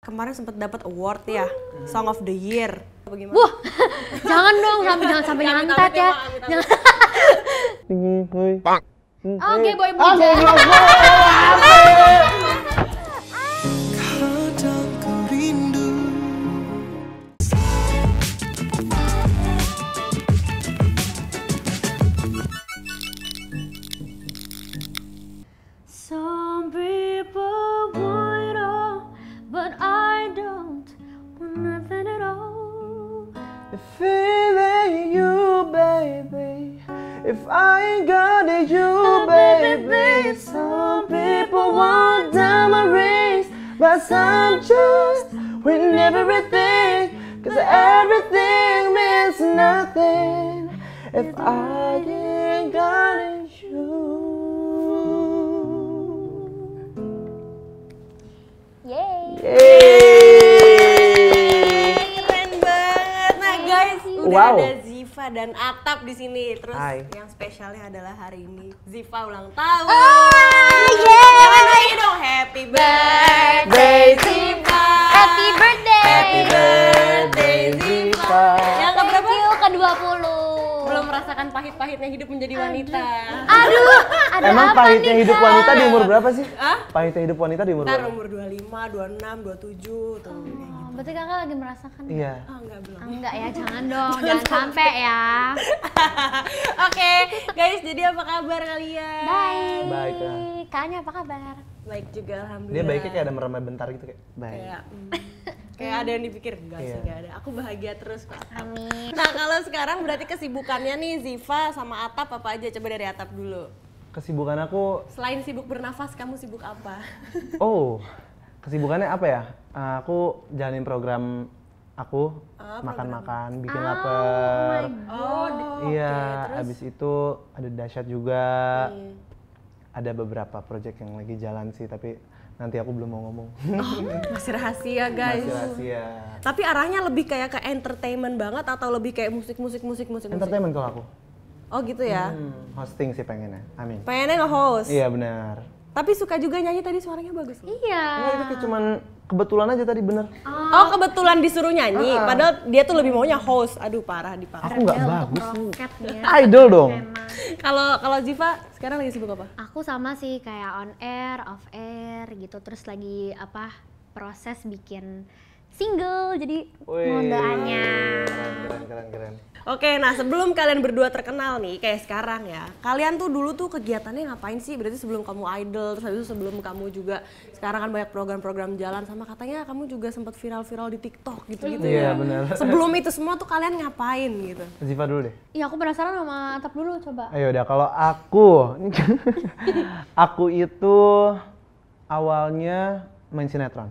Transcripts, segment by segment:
Kemarin sempat dapat award ya, Song of the Year. Bagaimana? Wah, jangan dong, jangan sampai nyantat ya. Oke, boy puja. Some people want it all, but I don't want nothing at all. The feeling you, baby. If I ain't got it, you, baby. Some people want diamond rings, but some just win everything. Cause everything means nothing if I ain't got it, you. Keren banget. Nah guys, udah ada Ziva dan Atap di sini. Terus yang spesialnya adalah hari ini Ziva ulang tahun. Kalian lagi dong, happy birthday Ziva. Happy birthday. Happy birthday, Ziva. Yang keberapa? Ke-20. Belum merasakan pahit-pahitnya hidup menjadi wanita. Aduh, ada Emang apa pahitnya nih, hidup Kak? wanita di umur berapa sih? Hah? Pahitnya hidup wanita di umur Ntar berapa? umur 25, 26, 27 tuh. Oh, berarti kakak lagi merasakan? Iya. Ah, enggak belum. Enggak ya, jangan dong, jangan sampai ya. Oke, guys, jadi apa kabar kalian? Baik. Baik, Kak. Kakaknya apa kabar? Baik juga, alhamdulillah. Dia baiknya kayak ada meremeh bentar gitu kayak. Baik. Kayak ada yang dipikir, enggak sih, Iya. enggak ada. Aku bahagia terus kok. Amin. Nah, kalau sekarang berarti kesibukannya nih Ziva sama Atap apa aja? Coba dari Atap dulu. Kesibukan aku, Selain sibuk bernafas, kamu sibuk apa? kesibukannya apa ya? Aku jalanin program aku, makan-makan, bikin lapar. Iya, abis itu ada dahsyat juga. Ada beberapa project yang lagi jalan sih, tapi nanti aku belum mau ngomong. Masih rahasia, guys. Masih rahasia. Tapi arahnya lebih kayak ke entertainment banget atau lebih kayak musik? Entertainment kalau aku. Oh gitu ya? Hosting sih pengennya, amin. Pengennya nge-host? Iya benar. Tapi suka juga nyanyi, tadi suaranya bagus loh. Iya. Nah, itu kayak cuman kebetulan aja tadi bener. Oh, kebetulan disuruh nyanyi, padahal dia tuh lebih maunya host. Aduh, parah di parah. Aku nggak bagus. Roketnya. Idol dong. Kalau Ziva sekarang lagi sibuk apa? Aku sama sih kayak on air, off air gitu. Terus lagi proses bikin single. Jadi mohon doanya. Keren. Oke, nah sebelum kalian berdua terkenal nih kayak sekarang ya, kalian tuh dulu tuh kegiatannya ngapain sih? Berarti sebelum kamu idol, terus habis itu sebelum kamu juga sekarang kan banyak program-program jalan, sama katanya kamu juga sempat viral-viral di TikTok gitu-gitu ya. Iya benar. Sebelum itu semua tuh kalian ngapain gitu? Ziva dulu deh. Iya, aku penasaran sama Atap dulu, coba. Ayo udah, kalau aku itu awalnya main sinetron.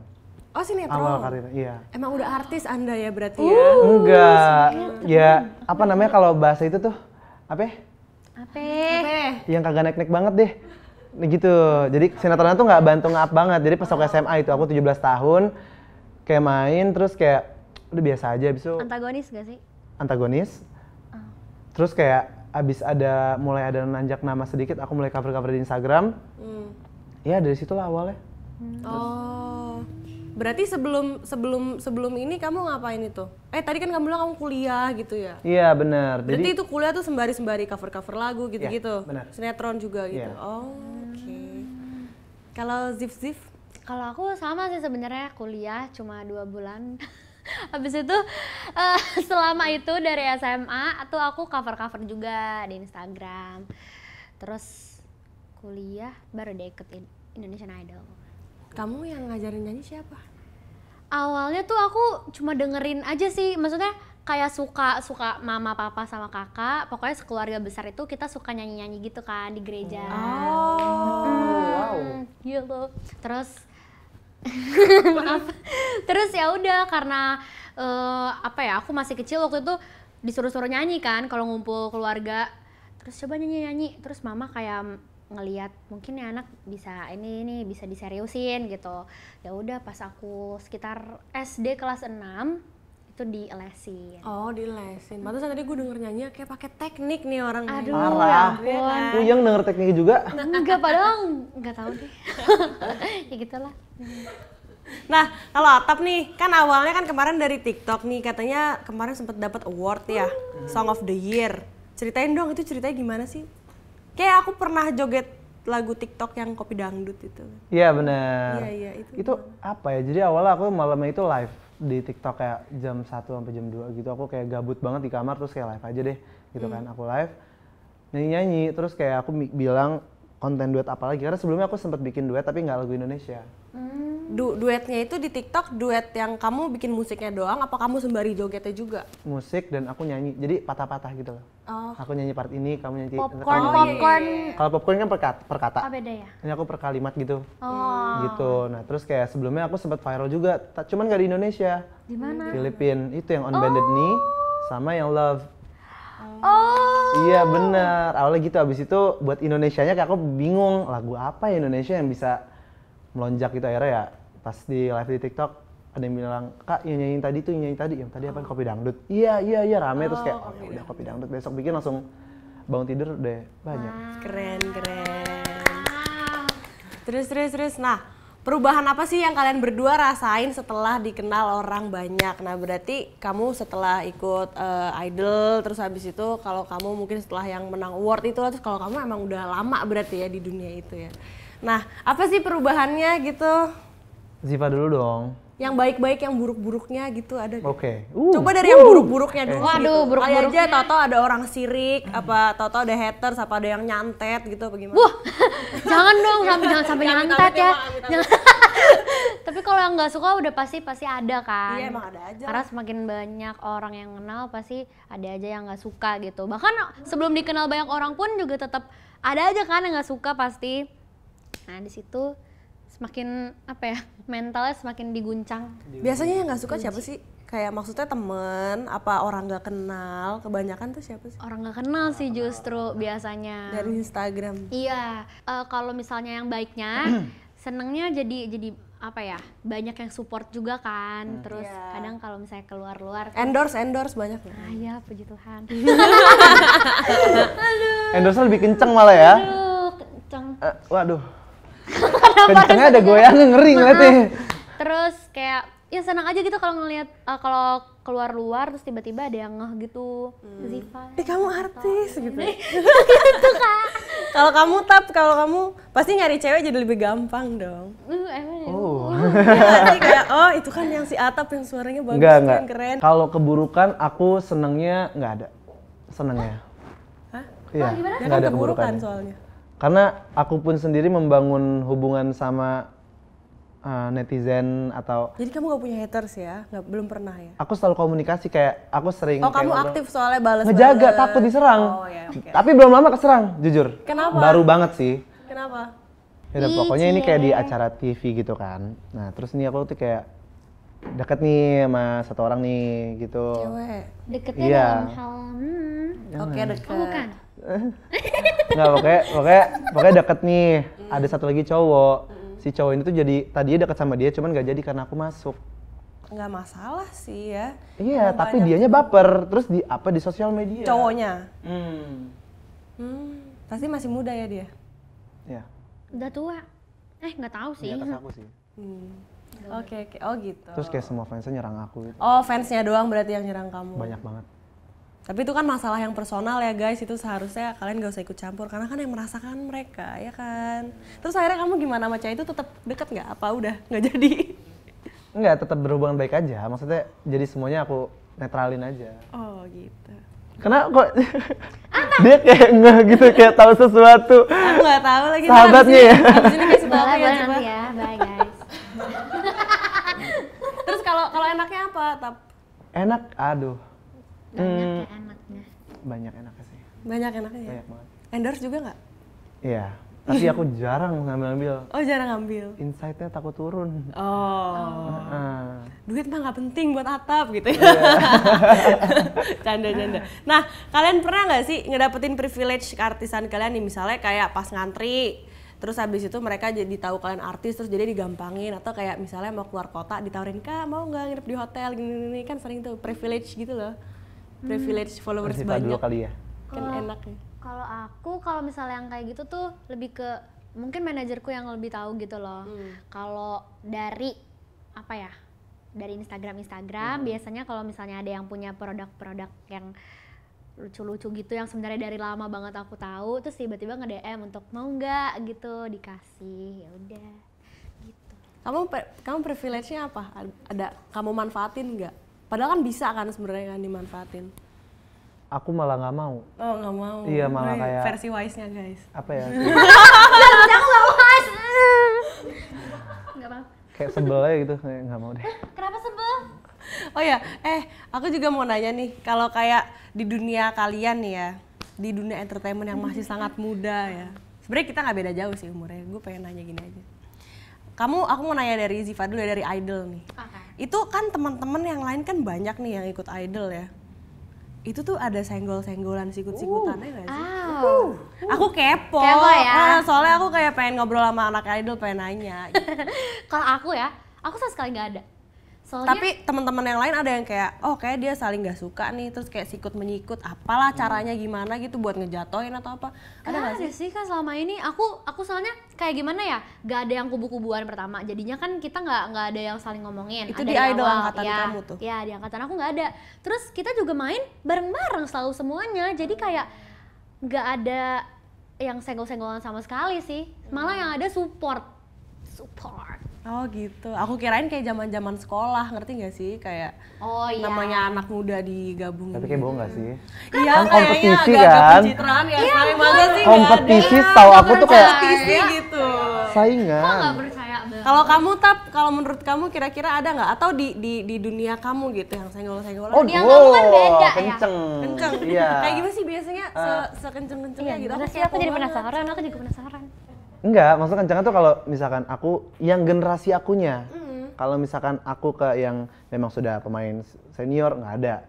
Oh, sinetron. Awal karir, iya. Emang udah artis Anda ya berarti ya? Enggak, ya apa namanya kalau bahasa itu tuh apa? Apa? Yang kagak naik-naik banget deh. Nah, gitu. Jadi sinetronnya tuh nggak bantu nge-up banget. Jadi pas aku SMA itu aku 17 tahun kayak main terus kayak udah biasa aja, abis itu Antagonis gak sih? antagonis. Terus kayak abis mulai ada nanjak nama sedikit, aku mulai cover-cover di Instagram. Ya dari situlah awalnya. Oh, berarti sebelum ini kamu ngapain itu? Tadi kan kamu bilang kamu kuliah gitu ya? Iya benar. Berarti Jadi itu kuliah tuh sembari cover lagu gitu-gitu? Iya, benar. Sinetron juga gitu? Iya. Oh, oke. Kalau Ziv? Kalau aku sama sih sebenarnya, kuliah cuma 2 bulan. Habis itu selama itu dari SMA tuh aku cover juga di Instagram. Terus kuliah baru deh ikut Indonesian Idol. Kamu yang ngajarin nyanyi siapa? Awalnya tuh aku cuma dengerin aja sih, maksudnya kayak suka mama, papa sama kakak, pokoknya sekeluarga besar itu kita suka nyanyi gitu kan di gereja. wow. Gitu. Terus maaf. Terus ya udah karena aku masih kecil waktu itu disuruh-suruh nyanyi kan kalau ngumpul keluarga. Terus coba nyanyi, terus mama kayak ngelihat mungkin ya anak bisa ini bisa diseriusin gitu. Ya udah pas aku sekitar SD kelas 6 itu dilesin. Oh, dilesin. Pantesan tadi gue denger nyanyi kayak pakai teknik nih orang. Aduh, Parah. ya ampun. Puyeng denger tekniknya juga. Enggak, padahal enggak tahu deh. Ya gitulah. Nah, kalau Atap nih, kan awalnya kan kemarin dari TikTok nih, katanya kemarin sempat dapat award ya, Song of the Year. Ceritain dong, itu ceritanya gimana sih? Kayak aku pernah joget lagu TikTok yang Kopi Dangdut itu. Iya benar. Iya, Itu apa ya? Jadi awalnya aku malamnya itu live di TikTok kayak jam 1 sampai jam 2 gitu. Aku kayak gabut banget di kamar terus kayak live aja deh gitu kan. Aku live nyanyi-nyanyi terus kayak aku bilang konten duet apa lagi karena sebelumnya aku sempat bikin duet tapi nggak lagu Indonesia. Duetnya itu di TikTok duet yang kamu bikin musiknya doang apa kamu sembari jogetnya juga? Musik dan aku nyanyi. Jadi patah-patah gitu loh. Oh. Aku nyanyi part ini, kamu nyanyi Popcorn. Kalau popcorn kan per kata. Oh, beda ya? Ini aku per kalimat gitu. Oh. Gitu. Nah, terus kayak sebelumnya aku sempat viral juga, cuman nggak di Indonesia. Di mana? Filipina. Itu yang On Bended Knee sama yang Love. Oh. Iya bener, awalnya gitu. Abis itu buat Indonesianya kayak aku bingung lagu apa ya Indonesia yang bisa melonjak gitu. Akhirnya ya pas di live di TikTok ada yang bilang, Kak yang nyanyiin tadi tuh yang tadi apa Kopi Dangdut. Iya rame terus kayak oh ya udah Kopi Dangdut, besok bikin langsung bangun tidur udah banyak. Keren. Terus. Nah, perubahan apa sih yang kalian berdua rasain setelah dikenal orang banyak? Nah, berarti kamu setelah ikut Idol, terus habis itu kalau kamu mungkin setelah yang menang award itu, terus kalau kamu emang udah lama berarti ya di dunia itu ya. Nah, apa sih perubahannya gitu? Ziva dulu dong. Yang baik-baik, yang buruk-buruknya gitu ada. Oke. Coba dari yang buruk-buruknya dulu. Waduh, gitu. buruk-buruknya. Kali aja tau-tau ada orang sirik, apa tau-tau ada haters, apa ada yang nyantet gitu, bagaimana? Wah, jangan dong, jangan sampai nyantet ya. Amit. Tapi kalau yang nggak suka udah pasti ada kan. Iya, emang ada aja. Karena semakin banyak orang yang kenal pasti ada aja yang nggak suka gitu. Bahkan sebelum dikenal banyak orang pun juga tetap ada aja kan yang nggak suka pasti. Nah di situ semakin apa ya, mentalnya semakin diguncang. Biasanya yang nggak suka siapa sih? Kayak maksudnya temen, apa orang nggak kenal? Kebanyakan tuh siapa sih? Orang nggak kenal sih justru biasanya. Dari Instagram. Iya, kalau misalnya yang baiknya senengnya jadi apa ya, banyak yang support juga kan. Terus kadang kalau misalnya keluar Endorse banyak. ya puji Tuhan. Endorse lebih kenceng malah ya. Aduh, kenceng. Waduh. Kencengnya ada goyangnya, ngeri ngeliatnya. Terus kayak ya senang aja gitu kalau ngelihat kalau keluar luar terus tiba-tiba ada yang ngeh gitu. Ziva. Kamu artis gitu. Gitu Kak. Kalau kamu pasti nyari cewek jadi lebih gampang dong. Emang ya. Ya, nanti kayak itu kan yang si Atap yang suaranya bagus, Enggak. keren. Kalau keburukan aku senengnya nggak ada. Senengnya. Hah? Iya. Dia Nggak kan ada keburukan keburukannya. soalnya. Karena aku pun sendiri membangun hubungan sama netizen atau Jadi kamu gak punya haters ya? Belum pernah ya? aku selalu komunikasi kayak aku sering kayak Kamu ngobrol. aktif soalnya balas. Ngejaga, takut diserang. Oh ya, oke. Tapi belum lama keserang, jujur. Kenapa? Baru banget sih. Kenapa? Ya udah, pokoknya ini kayak di acara TV gitu kan. Nah terus nih aku tuh kayak deket nih sama satu orang nih gitu. Cewek. Deketnya Iya. dalam hal Oke, deket. Oh, bukan. Nggak, pokoknya deket nih. Ada satu lagi cowok. Si cowok ini tuh jadi tadinya deket sama dia, cuman nggak jadi karena aku masuk. Nggak masalah sih ya. Iya, tapi dianya baper. Terus di sosial media. Cowoknya. Hmm. Pasti masih muda ya dia. Ya, Udah tua. Nggak tahu di sih. atas aku sih. Oke. Oh gitu. Terus kayak semua fansnya nyerang aku gitu. Oh, fansnya doang berarti yang nyerang kamu. Banyak banget. Tapi itu kan masalah yang personal ya guys, itu seharusnya kalian gak usah ikut campur karena kan yang merasakan mereka, ya kan. Terus akhirnya kamu gimana sama cewek itu, tetap deket nggak? Apa udah nggak jadi? Enggak, tetap berhubungan baik aja. Maksudnya jadi semuanya aku netralin aja. Oh gitu. Kenapa kok dia kayak nggak gitu, kayak tahu sesuatu. Aku nggak tahu lagi. Sahabatnya ya. Abis ini kasih tahu Boleh ya coba. nanti ya. Bye guys. Terus kalau enaknya apa? Enak, aduh. Banyak ya enaknya. Banyak enaknya sih. Banyak enaknya ya. Banyak banget. Endorse juga nggak? Iya. Tapi aku jarang ngambil-ngambil. Oh jarang ngambil. Insight-nya takut turun. Oh. Duit mah nggak penting buat Atap gitu ya. Canda-canda. Nah, kalian pernah nggak sih ngedapetin privilege keartisan kalian nih, misalnya kayak pas ngantri, terus habis itu mereka jadi tahu kalian artis terus jadi digampangin, atau kayak misalnya mau keluar kota ditawarin, Kak mau nggak nginep di hotel gini-gini, kan sering tuh privilege gitu loh. Privilege followers Cerita dulu banyak. kali ya. Kan enak ya. Kalau aku, kalau misalnya yang kayak gitu tuh lebih ke mungkin manajerku yang lebih tahu gitu loh. Kalau dari apa ya, dari Instagram biasanya kalau misalnya ada yang punya produk-produk yang lucu-lucu gitu yang sebenarnya dari lama banget aku tahu, terus tiba-tiba nge-DM untuk mau nggak gitu, dikasih, ya udah gitu. Kamu privilege-nya apa? Ada kamu manfaatin nggak? Padahal kan bisa kan sebenarnya kan dimanfaatin. Aku malah nggak mau. Oh nggak mau. Iya malah kayak versi wise-nya guys. apa ya? Aku nggak wise. Nggak apa. Kayak sebel aja gitu, kayak nggak mau deh. Kenapa sebel? Oh ya, aku juga mau nanya nih, kalau kayak di dunia kalian nih ya, di dunia entertainment yang masih sangat muda ya, sebenarnya kita nggak beda jauh sih umurnya, gue pengen nanya gini aja. Aku mau nanya dari Ziva dulu ya, dari Idol nih. Itu kan teman-teman yang lain kan banyak nih yang ikut Idol ya. Itu tuh ada senggol-senggolan, sikut-sikutannya nggak sih? Aku kepo ya? Soalnya aku kayak pengen ngobrol sama anak Idol, pengen nanya. Kalau aku ya, aku sama sekali nggak ada. Soalnya, tapi teman-teman yang lain ada yang kayak, oh kayak dia saling nggak suka nih, terus kayak sikut menyikut, apalah caranya gimana gitu buat ngejatoin atau apa? Ada nggak sih kan selama ini aku soalnya kayak gimana ya, nggak ada yang kubu-kubuan pertama, jadinya kan kita nggak ada yang saling ngomongin. Itu ada di Idol angkatan kamu tuh? Ya di angkatan aku nggak ada. Terus kita juga main bareng-bareng selalu semuanya, jadi kayak nggak ada yang senggol-senggolan sama sekali sih, malah yang ada support. Oh gitu, aku kirain kayak zaman-zaman sekolah, ngerti gak sih? Kayak namanya anak muda digabung. Tapi kayak bohong gak sih? Iya, kan kompetisi agak kan? pencitraan ya, masa sih kompetisi tahu aku tuh kayak kompetisi gitu. Saingan. Kok gak percaya banget? Kalau kamu kalau menurut kamu kira-kira ada nggak? Atau di dunia kamu gitu yang senggol-senggolan? Oh, dia kamu kan beda ya? Kenceng. Iya. Kayak gimana sih biasanya sekenceng-kencengnya gitu? Aku jadi penasaran, Enggak, maksudnya kencangnya tuh kalau misalkan aku yang generasi akunya. Kalau misalkan aku ke yang memang sudah pemain senior nggak ada.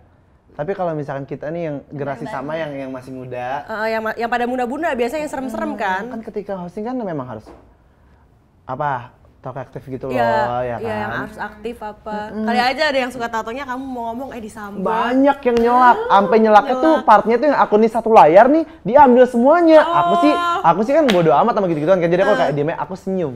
Tapi kalau misalkan kita nih yang generasi sama yang masih muda, yang pada bunda-bunda biasanya yang serem-serem kan? Kan ketika hosting kan memang harus talk aktif gitu loh, ya kan? Iya, yang harus aktif apa. Kali aja ada yang suka tatonya kamu mau ngomong disambar. Banyak yang nyelak, sampai nyelaknya tuh partnya tuh yang akun nih satu layar nih diambil semuanya. Aku sih kan bodo amat sama gitu-gituan kan. Jadi aku kayak diemnya aku senyum.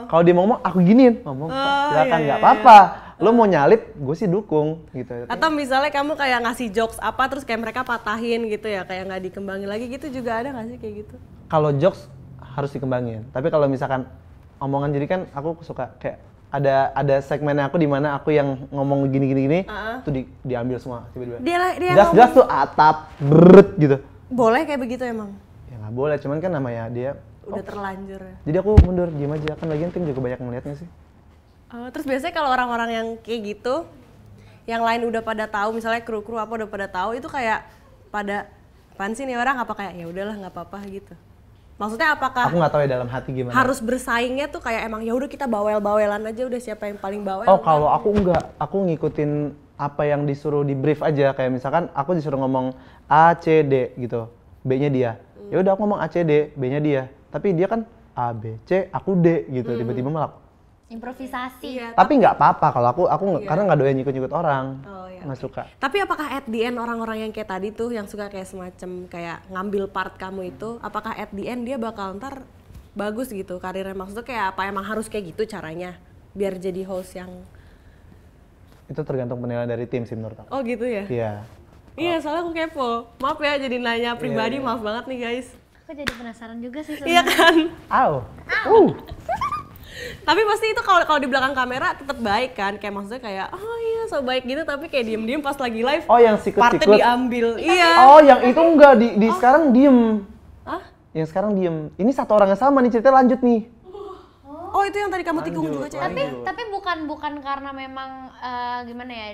Kalau dia mau ngomong aku giniin, ngomong silakan nggak apa-apa. Lo mau nyalip, gue sih dukung gitu. Atau misalnya kamu kayak ngasih jokes apa terus kayak mereka patahin gitu ya, kayak nggak dikembangin lagi gitu juga ada nggak sih kayak gitu? Kalau jokes harus dikembangin, tapi kalau misalkan omongan jadi kan aku suka kayak ada segmennya aku di mana aku yang ngomong gini tuh diambil semua tiba-tiba. Dia jelas tuh atap beret gitu. Boleh kayak begitu emang? Ya nggak boleh, cuman kan namanya dia udah terlanjur ya. Jadi aku mundur diem aja, kan lagian tim juga banyak ngeliatnya sih. Terus biasanya kalau orang-orang yang kayak gitu, yang lain udah pada tahu, misalnya kru-kru apa udah pada tahu, itu kayak pada apaan sih nih orang, apa kayak ya udahlah nggak apa-apa gitu. Maksudnya apakah aku nggak tahu ya dalam hati gimana. Harus bersaingnya tuh kayak emang ya udah kita bawel-bawelan aja, udah siapa yang paling bawel. Oh, kalau aku enggak, aku ngikutin apa yang disuruh di brief aja, kayak misalkan aku disuruh ngomong A C D gitu, B-nya dia. Ya udah aku ngomong A C D, B-nya dia. Tapi dia kan A B C, aku D gitu, tiba-tiba malah improvisasi. Iya, tapi nggak apa-apa kalau aku karena nggak doyan nyikut-nyikut orang, nggak suka. Tapi apakah at the end orang-orang yang kayak tadi tuh yang suka kayak semacam kayak ngambil part kamu itu, apakah at the end dia bakal ntar bagus gitu karirnya? Maksudnya kayak apa, emang harus kayak gitu caranya biar jadi host yang itu tergantung penilaian dari tim sih menurut aku. Oh gitu ya? Iya. Iya, soalnya aku kepo. Maaf ya jadi nanya pribadi, maaf banget nih guys. Aku jadi penasaran juga sih sebenarnya. Iya kan? Tapi pasti itu kalau di belakang kamera tetap baik kan, kayak maksudnya kayak oh iya so baik gitu, tapi kayak diem-diem pas lagi live yang sikut-sikut partnya diambil. Iya. Oh yang itu enggak di sekarang diem. Yang sekarang diem. Ini satu orang yang sama nih, cerita lanjut nih. Oh itu yang tadi kamu tikung juga cewek. Tapi bukan karena memang gimana ya,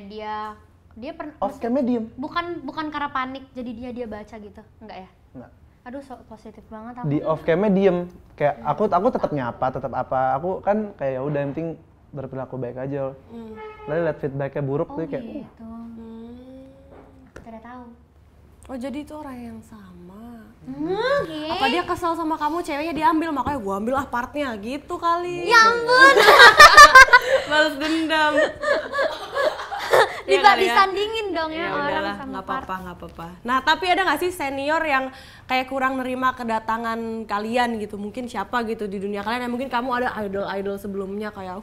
dia off camnya diem. Bukan karena panik jadi dia baca gitu. Enggak ya? Enggak. Aduh, positif banget aku. Di off camnya diem, kayak aku tetap nyapa, tetap apa, aku kan kayak ya udah yang penting berperilaku baik aja. Lalu lihat feedbacknya buruk tuh kayak. Gitu. Tidak tahu. Oh jadi itu orang yang sama. Okay. Apa dia kesel sama kamu, ceweknya diambil makanya gua ambil partnya gitu kali. Ya ampun. Balas dendam. Disandingin dong ya orang sama nggak apa-apa. Nah tapi ada nggak sih senior yang kayak kurang nerima kedatangan kalian gitu? Mungkin siapa gitu di dunia kalian yang mungkin kamu ada idol sebelumnya kayak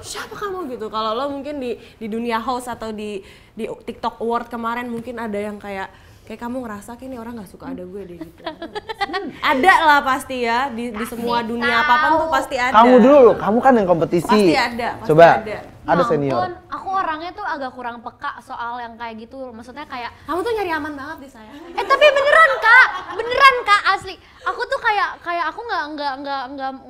siapa kamu gitu. Kalau lo mungkin di dunia host atau di TikTok Award kemarin mungkin ada yang kayak kamu ngerasa kayak ini orang nggak suka ada gue deh gitu. Ada lah pasti ya di semua dunia apapun tuh pasti ada. Kamu dulu, kamu kan yang kompetisi. Pasti ada. Coba, ada senior. Aku orangnya tuh agak kurang peka soal yang kayak gitu. Maksudnya kayak kamu tuh nyari aman banget di saya. Tapi beneran kak asli. Aku tuh kayak aku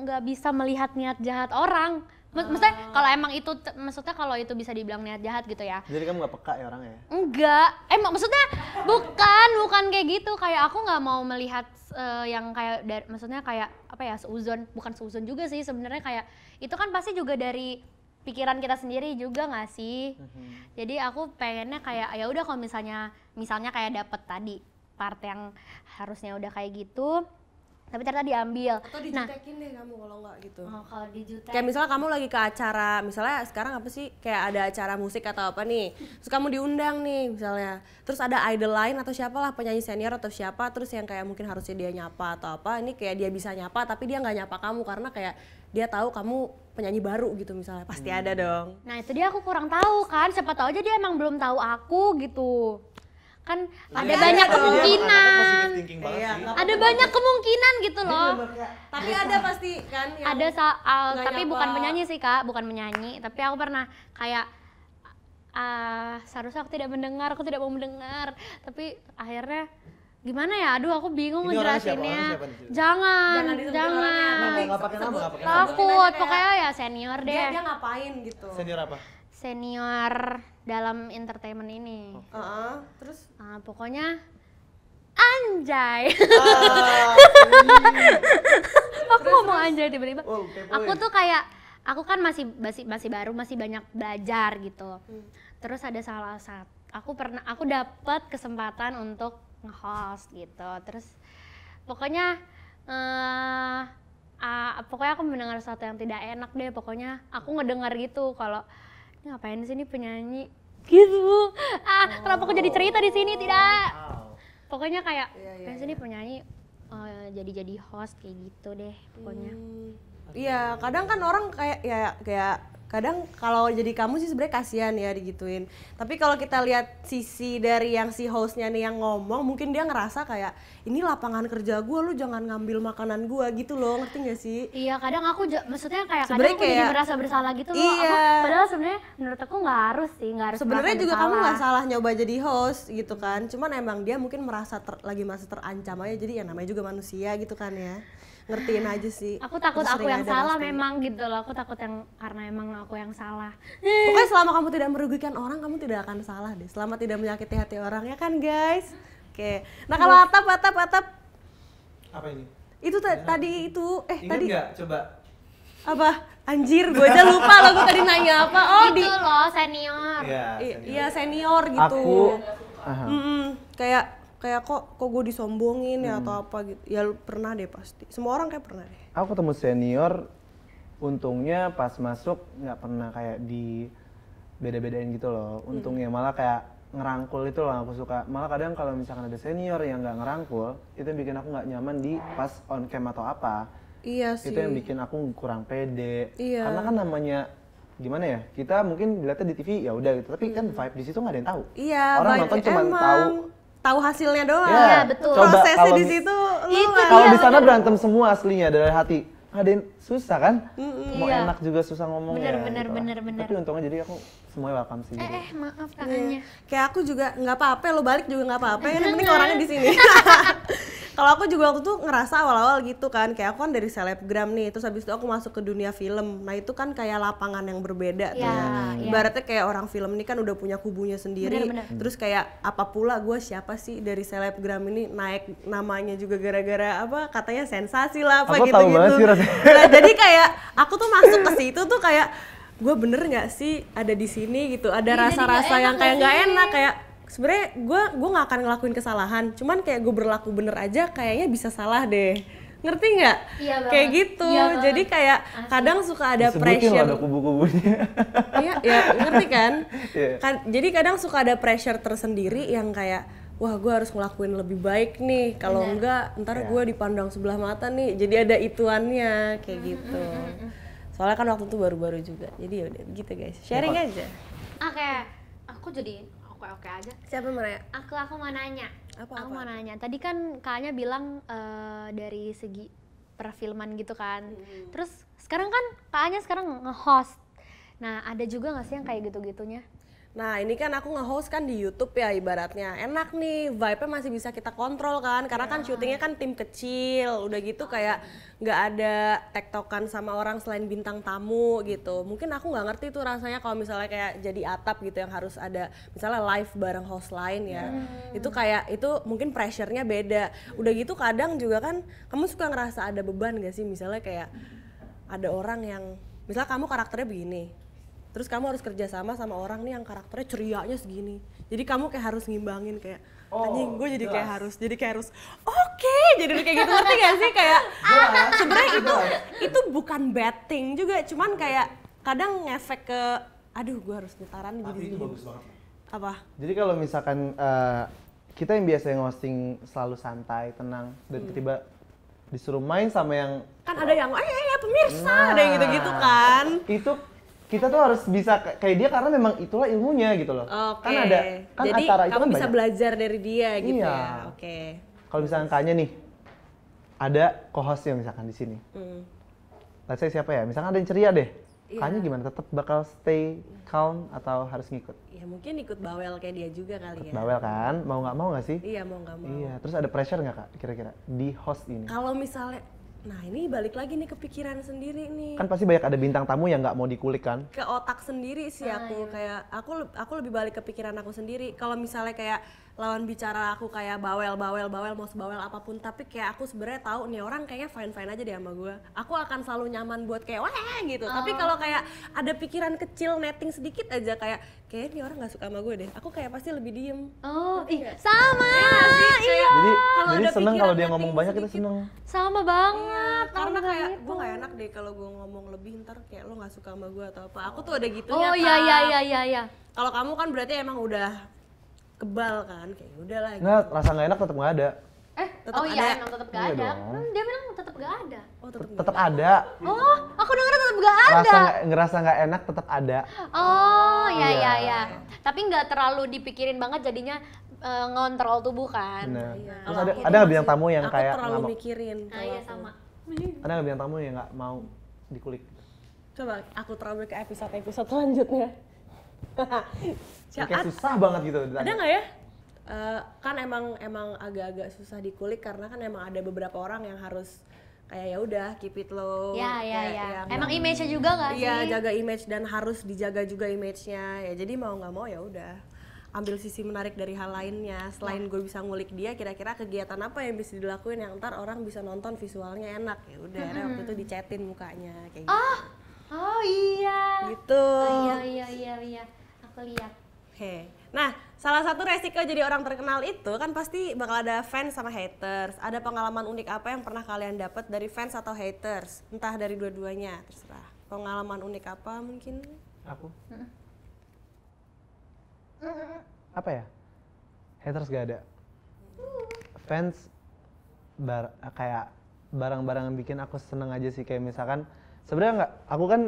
nggak bisa melihat niat jahat orang. Maksudnya kalau emang itu, maksudnya kalau itu bisa dibilang niat jahat gitu ya. Jadi kamu gak peka ya orangnya? Enggak, maksudnya bukan kayak gitu. Kayak aku nggak mau melihat yang kayak maksudnya kayak apa ya, bukan seuzon juga sih sebenarnya. Kayak itu kan pasti juga dari pikiran kita sendiri juga nggak sih? Jadi aku pengennya kayak ya udah kalau misalnya kayak dapet tadi part yang harusnya udah kayak gitu, tapi ternyata diambil. Atau dijutekin deh kamu kalau nggak gitu. Oh, kalau dijutek. Kayak misalnya kamu lagi ke acara, misalnya sekarang apa sih, kayak ada acara musik atau apa nih, terus kamu diundang nih misalnya, terus ada idol lain atau siapalah penyanyi senior atau siapa, terus yang kayak mungkin harusnya dia nyapa atau apa, ini kayak dia bisa nyapa tapi dia nggak nyapa kamu karena kayak dia tahu kamu penyanyi baru gitu misalnya, pasti ada dong. Nah itu dia aku kurang tahu kan, siapa tahu aja dia emang belum tahu aku gitu. Kan ada banyak kemungkinan. Ada banyak kemungkinan gitu loh. Tapi ada pasti kan yang ada soal, tapi bukan penyanyi sih kak, bukan penyanyi. Tapi aku pernah kayak seharusnya aku tidak mau mendengar. Tapi akhirnya gimana ya? Aduh aku bingung ngejelasinnya. Jangan. Takut, pokoknya ya senior deh. Dia ngapain gitu? Senior apa? Senior dalam entertainment ini. Terus? Pokoknya anjay. Aku ngomong anjay tiba-tiba. Aku tuh kayak, aku kan masih baru, masih banyak belajar gitu. Terus ada salah satu, aku dapat kesempatan untuk nge-host gitu. Terus pokoknya pokoknya aku mendengar sesuatu yang tidak enak deh. Pokoknya aku ngedengar gitu kalau ngapain sih ini penyanyi gitu. Kenapa aku jadi cerita di sini? Tidak. Pokoknya kayak pengen sini penyanyi jadi host kayak gitu deh pokoknya. Iya, kadang kan orang kayak kadang kalau jadi kamu sih sebenarnya kasihan ya digituin. Tapi kalau kita lihat sisi dari yang si hostnya nih yang ngomong, mungkin dia ngerasa kayak ini lapangan kerja gue, lu jangan ngambil makanan gue gitu loh, ngerti gak sih? Iya, kadang aku maksudnya kayak kadang aku jadi merasa bersalah gitu loh. Padahal sebenarnya menurut aku nggak harus sih. Sebenarnya juga kamu nggak salah nyoba jadi host gitu kan. Cuman emang dia mungkin merasa lagi terancam aja. Jadi ya namanya juga manusia gitu kan ya. Ngertiin aja sih. Aku takut aku yang salah memang gitu loh. Aku takut karena emang aku yang salah. Pokoknya selama kamu tidak merugikan orang, kamu tidak akan salah deh. Selama tidak menyakiti hati orang, ya kan guys? Oke. Nah kalau atap. Apa ini? Itu tadi itu. Ingat nggak? Coba. Apa? Anjir, gue aja lupa loh gue tadi nanya apa. Itu loh senior. Iya senior gitu. Kayak kok gue disombongin ya atau apa gitu. Ya pernah deh pasti. Semua orang kayak pernah deh. Aku ketemu senior, untungnya pas masuk nggak pernah kayak di beda-bedain gitu loh. Untungnya malah kayak ngerangkul itu loh aku suka. Malah kadang kalau misalkan ada senior yang nggak ngerangkul, itu yang bikin aku nggak nyaman di pas on cam atau apa. Iya sih. Itu yang bikin aku kurang pede. Iya. Karena kan namanya gimana ya, kita mungkin dilihatnya di TV ya udah gitu, tapi kan vibe di situ nggak ada yang tahu. Iya. Orang nonton cuma tahu hasilnya doang. Iya betul. Prosesnya di situ. Kalau di sana berantem semua aslinya dari hati. Ada yang susah kan? Mau enak juga susah ngomongnya. Bener. Tapi untungnya jadi aku semuanya welcome sih. Maaf kakaknya. Kayak aku juga nggak apa-apa, lo balik juga nggak apa-apa. Yang penting orangnya di sini. Kalau aku juga waktu itu ngerasa awal-awal gitu kan, kayak aku kan dari selebgram nih, terus habis itu aku masuk ke dunia film. Nah itu kan kayak lapangan yang berbeda tuh ya. Ibaratnya kayak orang film ini kan udah punya kubunya sendiri. Terus kayak apa pula gue siapa sih dari selebgram ini naik namanya juga gara-gara apa katanya sensasi lah apa aku gitu-gitu. Nah, jadi kayak aku tuh masuk ke situ tuh kayak gue bener nggak sih ada di sini gitu, ada rasa-rasa yang kayak nggak enak, kayak sebenarnya gue nggak akan ngelakuin kesalahan, cuman kayak gue berlaku bener aja kayaknya bisa salah deh, ngerti nggak? Iya kayak gitu. Jadi kayak kadang suka ada pressure. Ada kubu-kubunya. Iya ngerti kan? Jadi kadang suka ada pressure tersendiri yang kayak wah gue harus ngelakuin lebih baik nih, kalau enggak ntar gue dipandang sebelah mata nih, jadi ada ituannya kayak gitu. Soalnya kan waktu itu baru-baru juga. Jadi ya udah gitu guys. Sharing aja. Oke, aku jadi oke aja. Siapa Maria? Aku mau nanya. Apa? Aku mau nanya. Tadi kan Kakaknya bilang dari segi perfilman gitu kan. Terus sekarang kan Kakaknya sekarang nge-host. Nah, ada juga nggak sih yang kayak gitu-gitunya? Nah ini kan aku nge-host kan di YouTube ya ibaratnya. Enak nih, vibe-nya masih bisa kita kontrol kan. Karena kan syutingnya kan tim kecil. Udah gitu kayak nggak ada tektokan sama orang selain bintang tamu gitu. Mungkin aku nggak ngerti tuh rasanya kalau misalnya kayak jadi atap gitu yang harus ada misalnya live bareng host lain ya. Itu kayak, itu mungkin pressure-nya beda. Udah gitu kadang juga kan kamu suka ngerasa ada beban gak sih? Misalnya kayak ada orang yang, misalnya kamu karakternya begini. Terus kamu harus kerja sama orang nih yang karakternya cerianya segini. Jadi kamu kayak harus ngimbangin kayak anjing gue jadi kayak harus oke, jadi kayak gitu, ngerti gak sih kayak sebenarnya itu bukan bad thing juga, cuman kayak kadang ngefek ke aduh gue harus nyetaran jadi itu bagus banget. Apa? Jadi kalau misalkan kita yang biasa hosting selalu santai, tenang, dan tiba-tiba disuruh main sama yang Kan ada yang pemirsa, ada yang gitu-gitu kan. Itu kita tuh harus bisa kayak dia karena memang itulah ilmunya gitu loh. Oke. Kan ada kan jadi acara itu kamu kan bisa banyak. belajar dari dia gitu Iya. ya. Oke. Kalau misalkan Kakaknya nih ada co-hostnya misalkan di sini. Let's say siapa ya? Misalkan ada yang ceria deh. Iya. Kakaknya gimana? Tetap bakal stay calm atau harus ngikut? Ya mungkin ikut bawel kayak dia juga kali ya. Bawel kan? Mau nggak sih? Iya mau nggak mau. Iya. Terus ada pressure nggak Kak kira-kira di host ini? Kalau misalnya, nah ini balik lagi nih ke pikiran sendiri nih. Kan pasti banyak ada bintang tamu yang nggak mau dikulik kan? Ke otak sendiri sih aku kayak aku lebih balik ke pikiran aku sendiri. Kalau misalnya kayak lawan bicara aku kayak bawel mau sebawel apapun, tapi kayak aku sebenarnya tahu nih orang kayaknya fine aja deh sama gue. Aku akan selalu nyaman buat kayak wah gitu. Tapi kalau kayak ada pikiran kecil netting sedikit aja kayak nih orang nggak suka sama gue deh. Aku kayak pasti lebih diem. Oh, sama. Iya. Jadi ada seneng kalau dia pikiran ngomong netting banyak kita sedikit. seneng. Sama banget. Karena kayak gue gak enak deh kalau gue ngomong lebih ntar kayak lo gak suka sama gue atau apa. Aku tuh ada gitunya. Oh iya. Kalau kamu kan berarti emang udah kebal kan, kayak udah lah. Nggak, rasa nggak enak tetap nggak ada. Tetep iya ada. emang tetap gak Iya ada. dong. Dia bilang tetap gak ada. Oh tetep Tetap ada. Oh, aku denger tetap gak ada. Ngerasa nggak enak tetap ada. Oh, Iya. ya. Tapi nggak terlalu dipikirin banget jadinya ngontrol tubuh kan. Bener. Iya. Terus Kalau ada aku nggak tuh bintang masih- tamu yang aku kayak terlalu nggak mau? mikirin. Nah, kalau iya aku. sama. Ada nggak bintang tamu yang nggak mau dikulik? Coba aku terlalu ke episode selanjutnya. Kayak susah banget gitu. Ada nggak ya? Kan emang agak-agak susah dikulik karena kan emang ada beberapa orang yang harus kayak ya udah keep it low. Ya. kayak yang- Emang image-nya juga nggak sih? Iya, jaga image dan harus dijaga juga image-nya. Ya jadi mau nggak mau ya udah ambil sisi menarik dari hal lainnya. Selain gue bisa ngulik dia, kira-kira kegiatan apa yang bisa dilakuin yang ntar orang bisa nonton visualnya enak. Ya udah, akhirnya waktu itu dicetin mukanya kayak gitu. Oh iya. Gitu. Iya. Aku lihat. Oke. Nah, salah satu resiko jadi orang terkenal itu kan pasti bakal ada fans sama haters. Ada pengalaman unik apa yang pernah kalian dapat dari fans atau haters? Entah dari dua-duanya, terserah. Pengalaman unik apa mungkin? Aku? Apa ya? Haters gak ada. Fans kayak barang-barang yang bikin aku seneng aja sih, kayak misalkan sebenarnya nggak, aku kan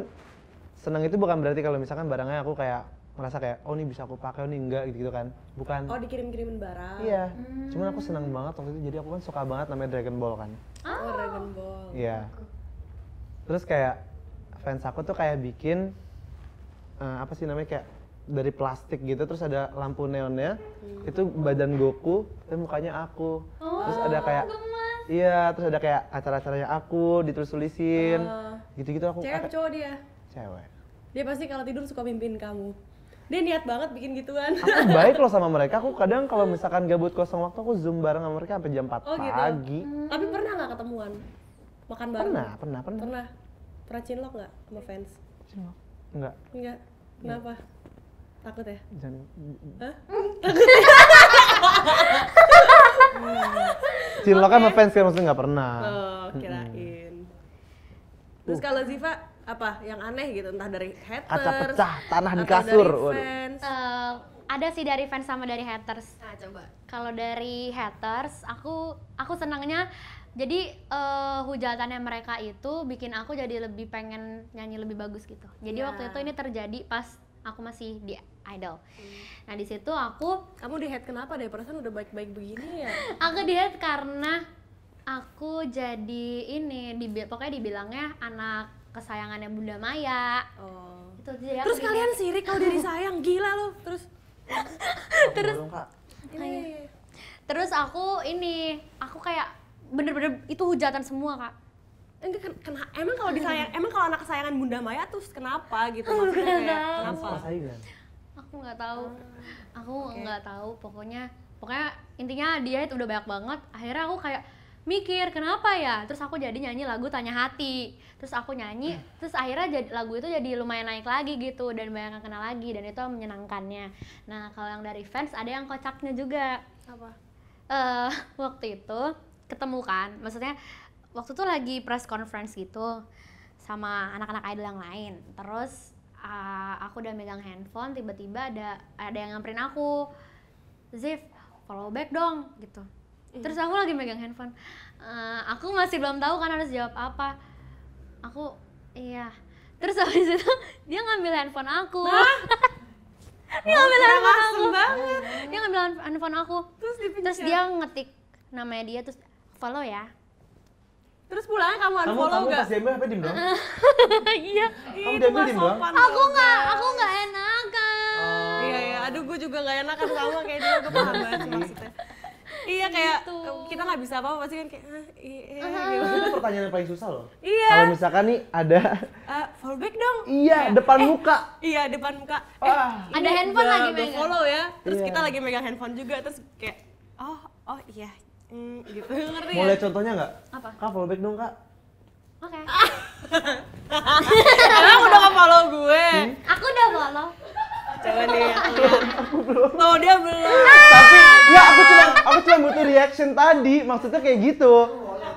seneng itu bukan berarti kalau misalkan barangnya aku kayak ngerasa kayak oh ini bisa aku pakai, oh ini enggak gitu kan, bukan. Oh, dikirim-kirimin barang. Iya, cuman aku seneng banget waktu itu, jadi aku kan suka banget namanya Dragon Ball kan. Oh, Dragon Ball. Iya. Terus kayak fans aku tuh kayak bikin apa sih namanya, kayak dari plastik gitu, terus ada lampu neonnya, itu badan Goku, tapi mukanya aku. Terus ada kayak iya, terus ada kayak acara-acaranya aku ditulis-tulisin. Gitu-gitu aku. Cewek apa cowok dia? Cewek. Dia pasti kalau tidur suka mimpiin kamu. Dia niat banget bikin gituan. Aku baik loh sama mereka, aku kadang kalau misalkan gabut kosong waktu aku zoom bareng sama mereka sampai jam 4 Oh, gitu? pagi. Tapi pernah nggak ketemuan? Makan bareng? Pernah. Pernah. Pernah cinlok nggak sama fans? Enggak. Enggak. Kenapa? Takut ya? Jangan. Hah? Cinlok kan sama fans kan maksudnya nggak pernah. Oh, kirain. Terus kalau Ziva apa yang aneh gitu, entah dari haters, Kaca pecah, tanah di atau kasur. dari Waduh. fans. Ada sih dari fans sama dari haters. Nah, coba. Kalau dari haters, aku senangnya Jadi hujatannya mereka itu bikin aku jadi lebih pengen nyanyi lebih bagus gitu. Jadi waktu itu ini terjadi pas aku masih di Idol. Nah di situ kamu di head kenapa deh? Perasaan udah baik-baik begini ya? Aku di head karena aku jadi pokoknya dibilangnya anak kesayangannya Bunda Maya. Itu, jadi terus kalian sirik kalau dia disayang, gila loh. Terus aku kayak bener-bener itu hujatan semua Kak. Emang kalau anak kesayangan Bunda Maya tuh kenapa gitu? Maksudnya kayak kenapa? Aku nggak tahu. Nggak tahu. Pokoknya intinya dia itu udah banyak banget. Akhirnya aku kayak mikir kenapa ya. Terus aku jadi nyanyi lagu Tanya Hati. Terus aku nyanyi. Terus akhirnya lagu itu jadi lumayan naik lagi gitu dan banyak yang kenal lagi dan itu menyenangkannya. Nah kalau yang dari fans ada yang kocaknya juga. Apa? Waktu itu ketemu kan, maksudnya waktu itu lagi press conference gitu sama anak-anak idol yang lain. Terus aku udah megang handphone, tiba-tiba ada yang nyamperin aku, Zif, follow back dong gitu. Terus aku lagi megang handphone, aku masih belum tahu kan harus jawab apa. Iya. Terus habis itu dia ngambil handphone aku. Dia ngambil handphone aku. Terus dia ngetik namanya dia, terus follow ya. Terus pulangnya kamu unfollow gak? Kamu pas diambil apa diem dong? Iya. Kamu diambil diem dong? Aku nggak enakan. Iya. Aduh, gue juga nggak enakan sama kayak dia. Gue paham banget sih maksudnya. Iya kayak kita nggak bisa apa-apa pasti kan kayak Itu pertanyaan yang paling susah loh. Iya. Kalau misalkan nih ada follow back dong. Iya, depan muka. Iya, depan muka. Ada handphone lagi megang. Follow ya. Terus kita lagi megang handphone juga terus kayak oh iya. Gitu ngerti. Mau lihat contohnya nggak? Apa? Kak, follow back dong Kak. Oke. Emang udah nge-follow gue? Aku udah follow. Coba nih. Aku belum. Tuh dia belum. Tapi ya aku cuma butuh reaction tadi, maksudnya kayak gitu.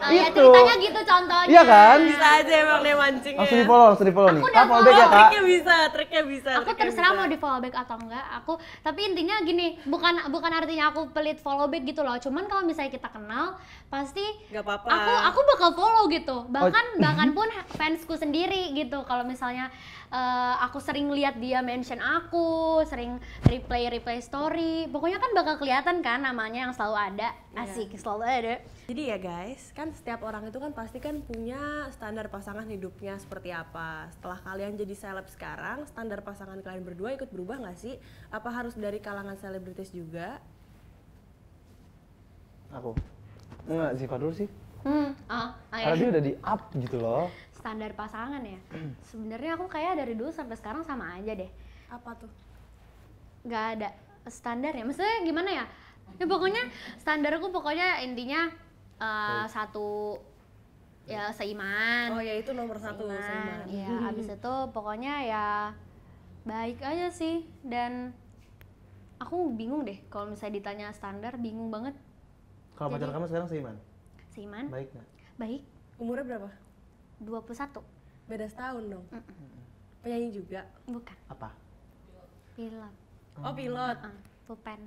Ya ceritanya gitu contohnya. Iya kan? Bisa aja emang dia mancingnya. Langsung di follow nih. Udah Follow back ya Kak. Triknya bisa. Aku terserah mau di follow back atau enggak. Tapi intinya gini, bukan artinya aku pelit follow back gitu loh. Cuman kalau misalnya kita kenal, pasti nggak apa-apa. Aku bakal follow gitu. Bahkan pun fansku sendiri gitu. Kalau misalnya aku sering lihat dia mention aku, sering replay story. Pokoknya kan bakal kelihatan kan namanya yang selalu ada. Asik, selalu ada. Jadi ya guys, kan setiap orang itu kan pasti kan punya standar pasangan hidupnya seperti apa. Setelah kalian jadi seleb sekarang, standar pasangan kalian berdua ikut berubah nggak sih? Apa harus dari kalangan selebritis juga? Aku nggak Ziva dulu sih. Karena dia udah di up gitu loh. Standar pasangan ya. Sebenarnya aku kayak dari dulu sampai sekarang sama aja deh. Apa tuh? Gak ada standar ya. Maksudnya gimana ya? Ya pokoknya standarku pokoknya intinya satu ya seiman. Oh ya itu nomor satu seiman. Ya abis itu pokoknya ya baik aja sih. Dan aku bingung deh kalau misalnya ditanya standar, bingung banget. Kalau pacar kamu sekarang seiman? Seiman? Baik nggak? Baik. Umurnya berapa? 21. Beda setahun dong? Penyanyi juga? Bukan. Apa? Pilot. Oh pilot? Pulpen.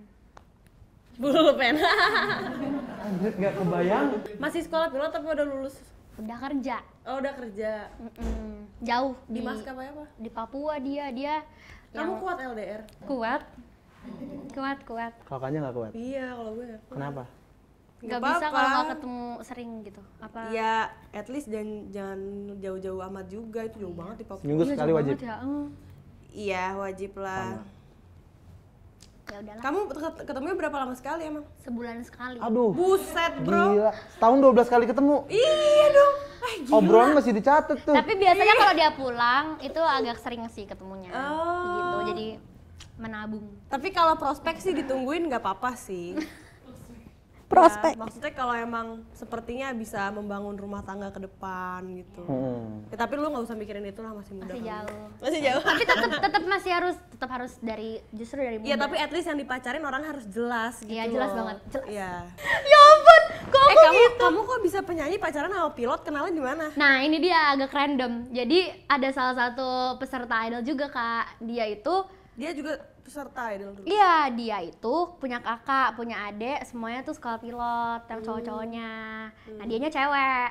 Pulpen. Anjir nggak kebayang. Masih sekolah pilot tapi udah lulus? Udah kerja. Oh udah kerja? Jauh. Di maskapai apa? Di Papua dia. Kamu kuat LDR? Kuat. Kalau Kanya nggak kuat? Iya kalau gue nggak kuat. Kenapa? Gak bisa kalau nggak ketemu sering gitu. Apa? Ya, at least jangan jauh-jauh amat juga, itu jauh banget di Papua. Seminggu sekali wajib. Ya. Iya, wajib lah. Ya udahlah. Kamu ketemunya berapa lama sekali emang? Sebulan sekali. Aduh. Buset, bro. Gila. Setahun 12 kali ketemu. Iya dong. Gila. Obrolan masih dicatat tuh. Tapi biasanya kalau dia pulang itu agak sering sih ketemunya. Oh. Gitu. Jadi menabung. Tapi kalau prospek sih ditungguin nggak apa-apa sih. Prospek. Ya, maksudnya kalau emang sepertinya bisa membangun rumah tangga ke depan gitu. Ya, tapi lu nggak usah mikirin itu lah, masih muda. Masih kan. jauh. Masih jauh. Tapi tetap harus justru dari muda. Iya, tapi at least yang dipacarin orang harus jelas gitu. Iya, jelas loh. banget. Jelas. Iya. Ya ampun, kok aku kamu kok bisa penyanyi pacaran sama pilot, kenalnya di mana? Nah, ini dia agak random. Jadi ada salah satu peserta idol juga, Kak. Dia juga peserta Idol dulu? Iya, dia itu punya kakak, punya adik, semuanya tuh sekolah pilot yang cowok-cowoknya. Nah, dianya cewek.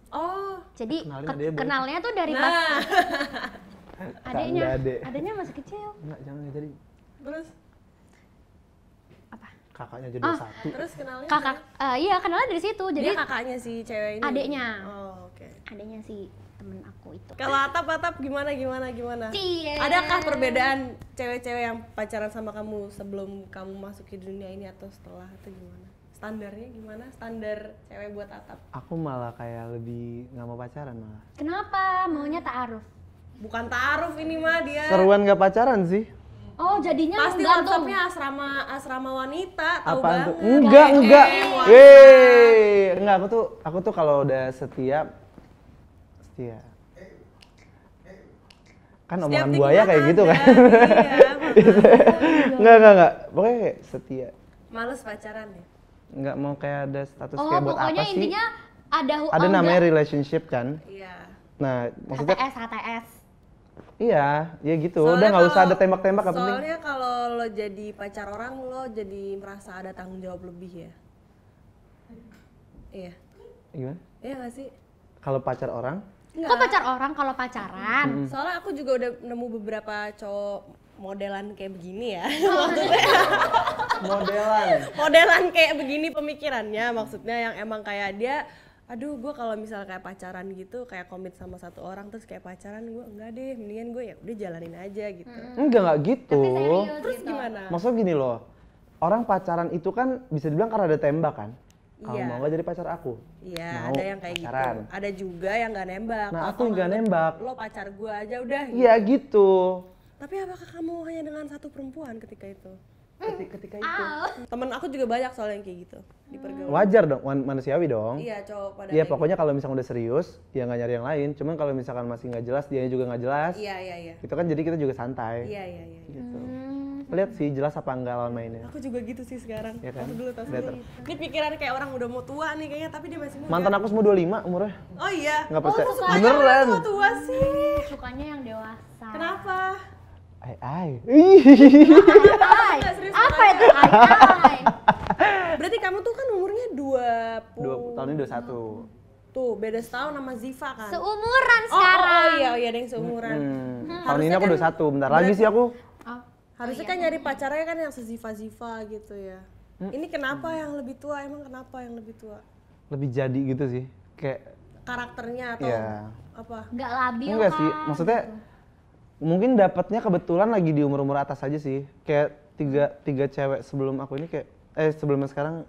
Oh. Jadi Kenalin kenalnya tuh dari pas adiknya masih kecil. Enggak, jangan jadi. Terus? Apa? Kakaknya jadi 21. Terus kenalnya? Kakak, iya kenalnya dari situ. Jadi Dia kakaknya si cewek ini? adiknya. Oh, oke. Adiknya si temen aku itu. Kalau Atap gimana? Cie. Adakah perbedaan cewek-cewek yang pacaran sama kamu sebelum kamu masuk ke dunia ini atau setelah atau gimana? Standarnya gimana? Standar cewek buat Atap? Aku malah kayak lebih nggak mau pacaran malah. Kenapa? Maunya ta'aruf? Bukan ta'aruf ini mah dia. Seruan nggak pacaran sih. Oh, jadinya Pasti gantung. WhatsAppnya asrama wanita, tahu Apaan banget. tuh? Enggak. Enggak, aku tuh kalau udah setia. Kan Setiap omongan buaya kayak gitu kan. Iya, Enggak. Pokoknya kayak setia. males pacaran ya? Enggak mau kayak ada status Oh, kayak buat pokoknya apa sih? intinya ada Ada namanya relationship kan? Iya. Nah, maksudnya HTS. iya, ya gitu. Udah nggak usah ada tembak-tembak yang penting. Soalnya kalau lo jadi pacar orang, lo jadi merasa ada tanggung jawab lebih ya? Iya. Gimana? Iya nggak sih? Kalau pacar orang? Kok pacar orang kalau pacaran? Soalnya aku juga udah nemu beberapa cowok modelan kayak begini ya. Modelan kayak begini pemikirannya, maksudnya yang emang kayak dia, aduh gue kalau misal kayak pacaran gitu, kayak komit sama satu orang terus kayak pacaran, gue enggak deh, mendingan gue ya udah jalanin aja gitu. Enggak gitu. Terus gimana? Maksudnya gini loh, orang pacaran itu kan bisa dibilang karena ada tembak kan? Kalau Iya. mau nggak jadi pacar aku? Iya, Mau ada yang kayak pacaran. gitu. Ada juga yang nggak nembak. Nah, Atau aku nggak nganggep nembak. Lo pacar gue aja udah. Iya gitu. Tapi apakah kamu hanya dengan satu perempuan ketika itu? Ketika itu. Temen aku juga banyak soal yang kayak gitu di pergaulan. Wajar dong, manusiawi dong. Iya, cowok pada Iya kayak pokoknya kalau misalkan udah serius, ya nggak nyari yang lain. Cuman kalau misalkan masih nggak jelas, dia juga nggak jelas. gitu. Iya. Itu kan jadi kita juga santai. Iya. Gitu. Lihat sih jelas apa enggak lawan mainnya. Aku juga gitu sih sekarang. Iya kan? Tas Better. dulu. Ini pikiran kayak orang udah mau tua nih kayaknya, tapi dia masih muda. Mantan aku semua 25 umurnya. Oh iya. Nggak percaya. Sukanya Beneran. tua sih. Sukanya yang dewasa. Kenapa? Ai. Nggak, serius, Apa itu? Ay. Berarti kamu tuh kan umurnya 20. Tahun ini 21. Tuh, beda setahun sama Ziva kan? Seumuran Oh, sekarang. iya, ada yang seumuran. Tahun ini aku 21, bentar lagi sih aku. Harusnya kan nyari pacarnya kan yang seziva-ziva gitu ya. Ini kenapa yang lebih tua? Emang kenapa yang lebih tua? Lebih jadi gitu sih. Kayak Karakternya atau Iya. apa? Nggak labil enggak kan? sih, maksudnya mungkin dapatnya kebetulan lagi di umur-umur atas aja sih. Kayak tiga cewek sebelum aku ini kayak sebelumnya sekarang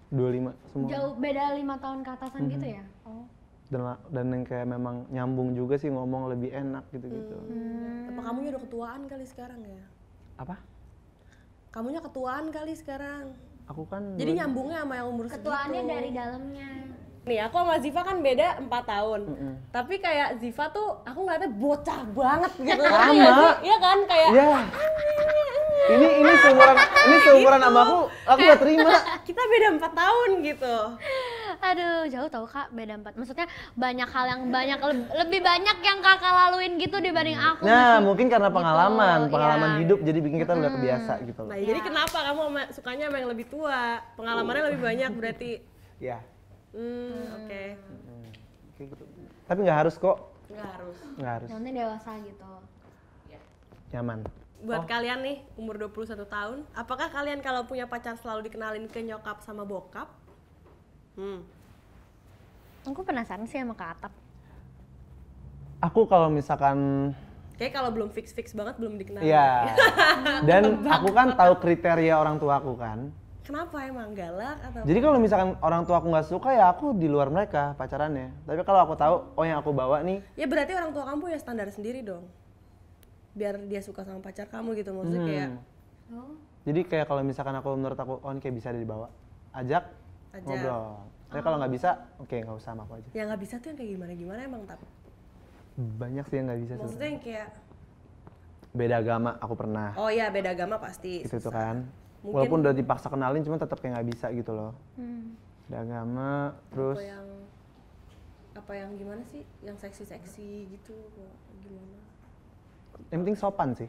25 semua. Jauh beda 5 tahun ke atasan gitu ya? Oh. Dan yang kayak memang nyambung juga sih, ngomong lebih enak gitu-gitu. Apa kamunya udah ketuaan kali sekarang ya? Apa? Kamunya ketuaan kali sekarang. Aku kan Jadi nyambungnya sama yang umur Ketuaannya segitu. dari dalamnya. Nih, aku sama Ziva kan beda 4 tahun. Tapi kayak Ziva tuh aku ngeliatnya bocah banget gitu. Sama. Iya kan kayak Iya. Ini seumuran sama aku gak terima. kita beda 4 tahun gitu. Aduh, jauh tau Kak, beda 4. Maksudnya banyak hal yang lebih banyak yang Kakak laluin gitu dibanding aku. Nah, mungkin karena pengalaman iya. hidup jadi bikin kita udah kebiasa gitu loh. Nah, jadi kenapa kamu sukanya sama yang lebih tua? Pengalamannya lebih banyak berarti. Iya. Oke. Kayak gitu. Tapi nggak harus kok. Nggak harus. Nanti dewasa gitu. Nyaman. Buat kalian nih, umur 21 tahun, apakah kalian kalau punya pacar selalu dikenalin ke nyokap sama bokap? Aku penasaran sih sama Kak Atap. Aku kalau misalkan Kayak kalau belum fix banget belum dikenalin. iya. Dan aku kan tahu kriteria orang tua aku kan. Kenapa emang galak atau? Jadi kalau misalkan orang tua aku nggak suka ya aku di luar mereka pacarannya. Tapi kalau aku tahu yang aku bawa nih, Ya berarti orang tua kamu punya standar sendiri dong. Biar dia suka sama pacar kamu gitu, maksudnya kayak jadi kayak kalau misalkan menurut aku ini kayak bisa dibawa, ajak. Ngobrol. Tapi kalau nggak bisa, oke nggak usah sama aku aja. yang nggak bisa tuh yang kayak gimana emang tapi. Banyak sih yang nggak bisa. Maksudnya yang kayak Beda agama aku pernah. oh iya beda agama pasti. Itu tuh kan. Mungkin- Walaupun udah dipaksa kenalin, cuma tetap kayak nggak bisa gitu loh. Beda agama, terus Apa yang gimana sih? Yang seksi-seksi gitu, gimana? yang penting sopan sih.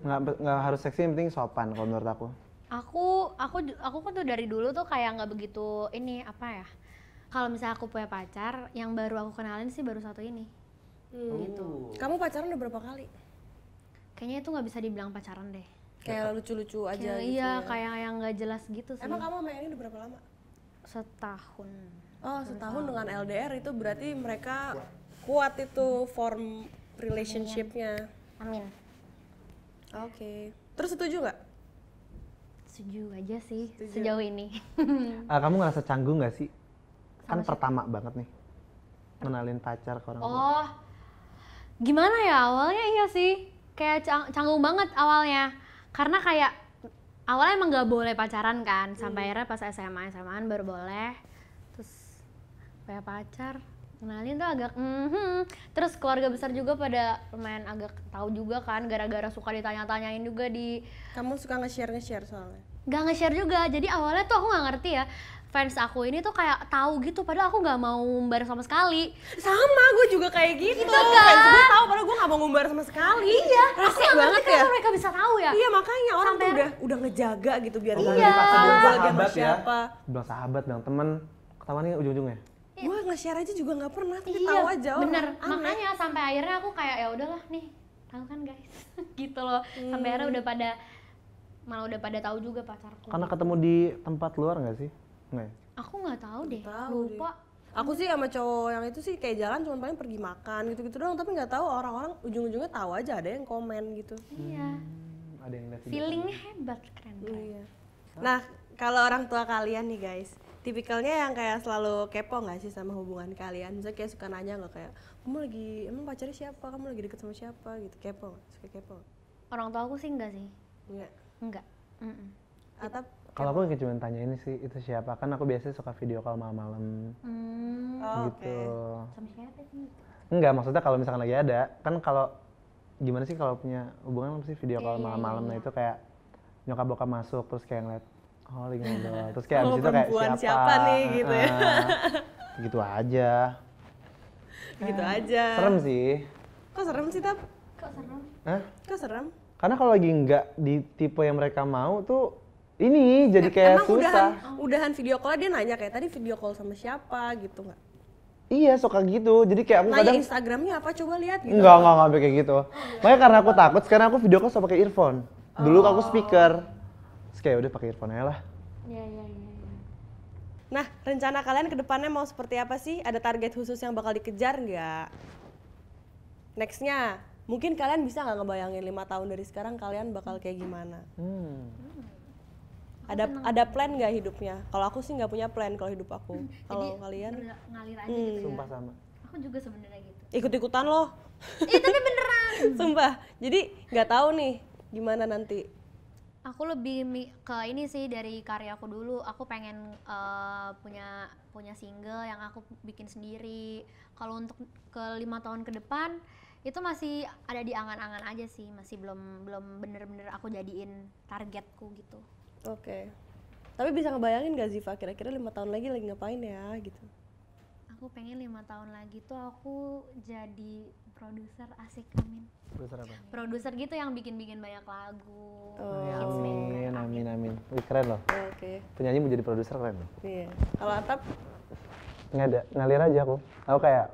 Nggak harus seksi, yang penting sopan kalau menurut aku. Aku kan tuh dari dulu tuh kayak nggak begitu ini apa ya. Kalau misalnya aku punya pacar, yang baru aku kenalin sih baru satu ini. Gitu. Kamu pacaran udah berapa kali? Kayaknya itu nggak bisa dibilang pacaran deh. Kayak lucu-lucu aja Kayak, gitu iya, ya? kayak yang nggak jelas gitu sih. Emang kamu sama yang ini udah berapa lama? Setahun. Oh, setahun dengan LDR itu berarti mereka kuat itu form relationship-nya. Amin. Oke. Terus setuju nggak? Setuju aja sih sejauh ini. Kamu ngerasa canggung nggak sih? Kan pertama banget nih kenalin pacar ke orang tua. Oh, gimana ya awalnya iya sih. Kayak canggung banget awalnya. Karena kayak awalnya emang gak boleh pacaran kan. Sampai akhirnya pas SMA-an baru boleh. Terus kayak pacar, kenalin tuh agak Terus keluarga besar juga pada lumayan agak tahu juga kan. Gara-gara suka ditanya-tanyain juga di... Kamu suka nge-share soalnya? Gak nge-share juga. Jadi awalnya tuh aku gak ngerti ya. Fans aku ini tuh kayak tahu gitu, padahal aku nggak mau ngumbar sama sekali. Sama, gue juga kayak gitu. Kan? Fans gue tahu, padahal gue nggak mau ngumbar sama sekali. Iya, Rasa aku banget ya. kenapa mereka bisa tahu ya? Iya, makanya orang Sampai tuh udah ngejaga gitu biar nggak Iya. ada Bilang lagi sama sahabat ya. siapa. Bilang sahabat, bilang teman, ketahuan nih ujung-ujungnya. Gue nge-share aja juga nggak pernah, tapi Iya, tahu aja orang. bener. Aneh. Makanya sampai akhirnya aku kayak ya udahlah nih, tahu kan guys, gitu loh. Sampai akhirnya malah udah pada tahu juga pacarku. Karena ketemu di tempat luar nggak sih? Nggak ya? Aku nggak tahu deh, Tahu lupa. Aku sih sama cowok yang itu sih kayak jalan cuma paling pergi makan gitu-gitu doang, tapi nggak tahu orang-orang ujung-ujungnya tahu aja ada yang komen gitu. Iya, Ada yang lihat video. feelingnya hebat, keren. Iya. Nah, kalau orang tua kalian nih guys, tipikalnya yang kayak selalu kepo nggak sih sama hubungan kalian? Misalnya kayak suka nanya nggak kayak, emang pacarnya siapa? Kamu lagi deket sama siapa? Gitu, kepo nggak? Suka kepo nggak? Orang tua aku sih enggak sih, Enggak. enggak. Atau Kalau aku cuma tanya ini sih, itu siapa? Kan aku biasanya suka video call malam-malam gitu. Sama siapa sih? Enggak, maksudnya kalau misalkan lagi ada, kan kalau gimana sih kalau punya hubungan apa sih video call malam-malam, nah itu kayak nyokap bokap masuk terus kayak ngeliat, oh lagi ngobrol, terus kayak abis itu kayak siapa nih gitu ya. Gitu aja. Gitu aja. Serem sih. Kok serem sih, Tap? Kok serem? Hah? Kok serem? Karena kalau lagi nggak di tipe yang mereka mau tuh, ini jadi kayak Emang susah. udahan video call dia nanya kayak tadi video call sama siapa gitu nggak? Iya, suka gitu. Jadi kayak aku Nanya kadang Instagramnya apa coba lihat gitu. enggak sampai kayak gitu. Makanya karena aku takut, sekarang aku video call sama pakai earphone. Dulu aku speaker. Terus kayak udah pakai earphone aja lah. Iya. Nah, rencana kalian ke depannya mau seperti apa sih? Ada target khusus yang bakal dikejar nggak? Nextnya, mungkin kalian bisa nggak ngebayangin 5 tahun dari sekarang kalian bakal kayak gimana? Ada plan nggak hidupnya? Kalau aku sih nggak punya plan kalau hidup aku. Kalau kalian Ngalir aja gitu ya. Sumpah sama. Aku juga sebenarnya gitu. ikut-ikutan loh. Tapi beneran. Sumpah. Jadi nggak tahu nih gimana nanti. Aku lebih ke ini sih dari karyaku dulu. Aku pengen punya single yang aku bikin sendiri. Kalau untuk ke 5 tahun ke depan itu masih ada di angan-angan aja sih, masih belum bener-bener aku jadiin targetku gitu. Oke. Tapi bisa ngebayangin gak Ziva kira-kira 5 tahun lagi ngapain ya gitu? Aku pengen 5 tahun lagi tuh aku jadi produser. Asik, amin. Produser apa? Produser gitu yang bikin banyak lagu. Amin. Wih, keren loh. Oke. Penyanyi mau jadi produser keren loh. Iya. Kalau Atap? Nggak ada, ngalir aja aku. Aku kayak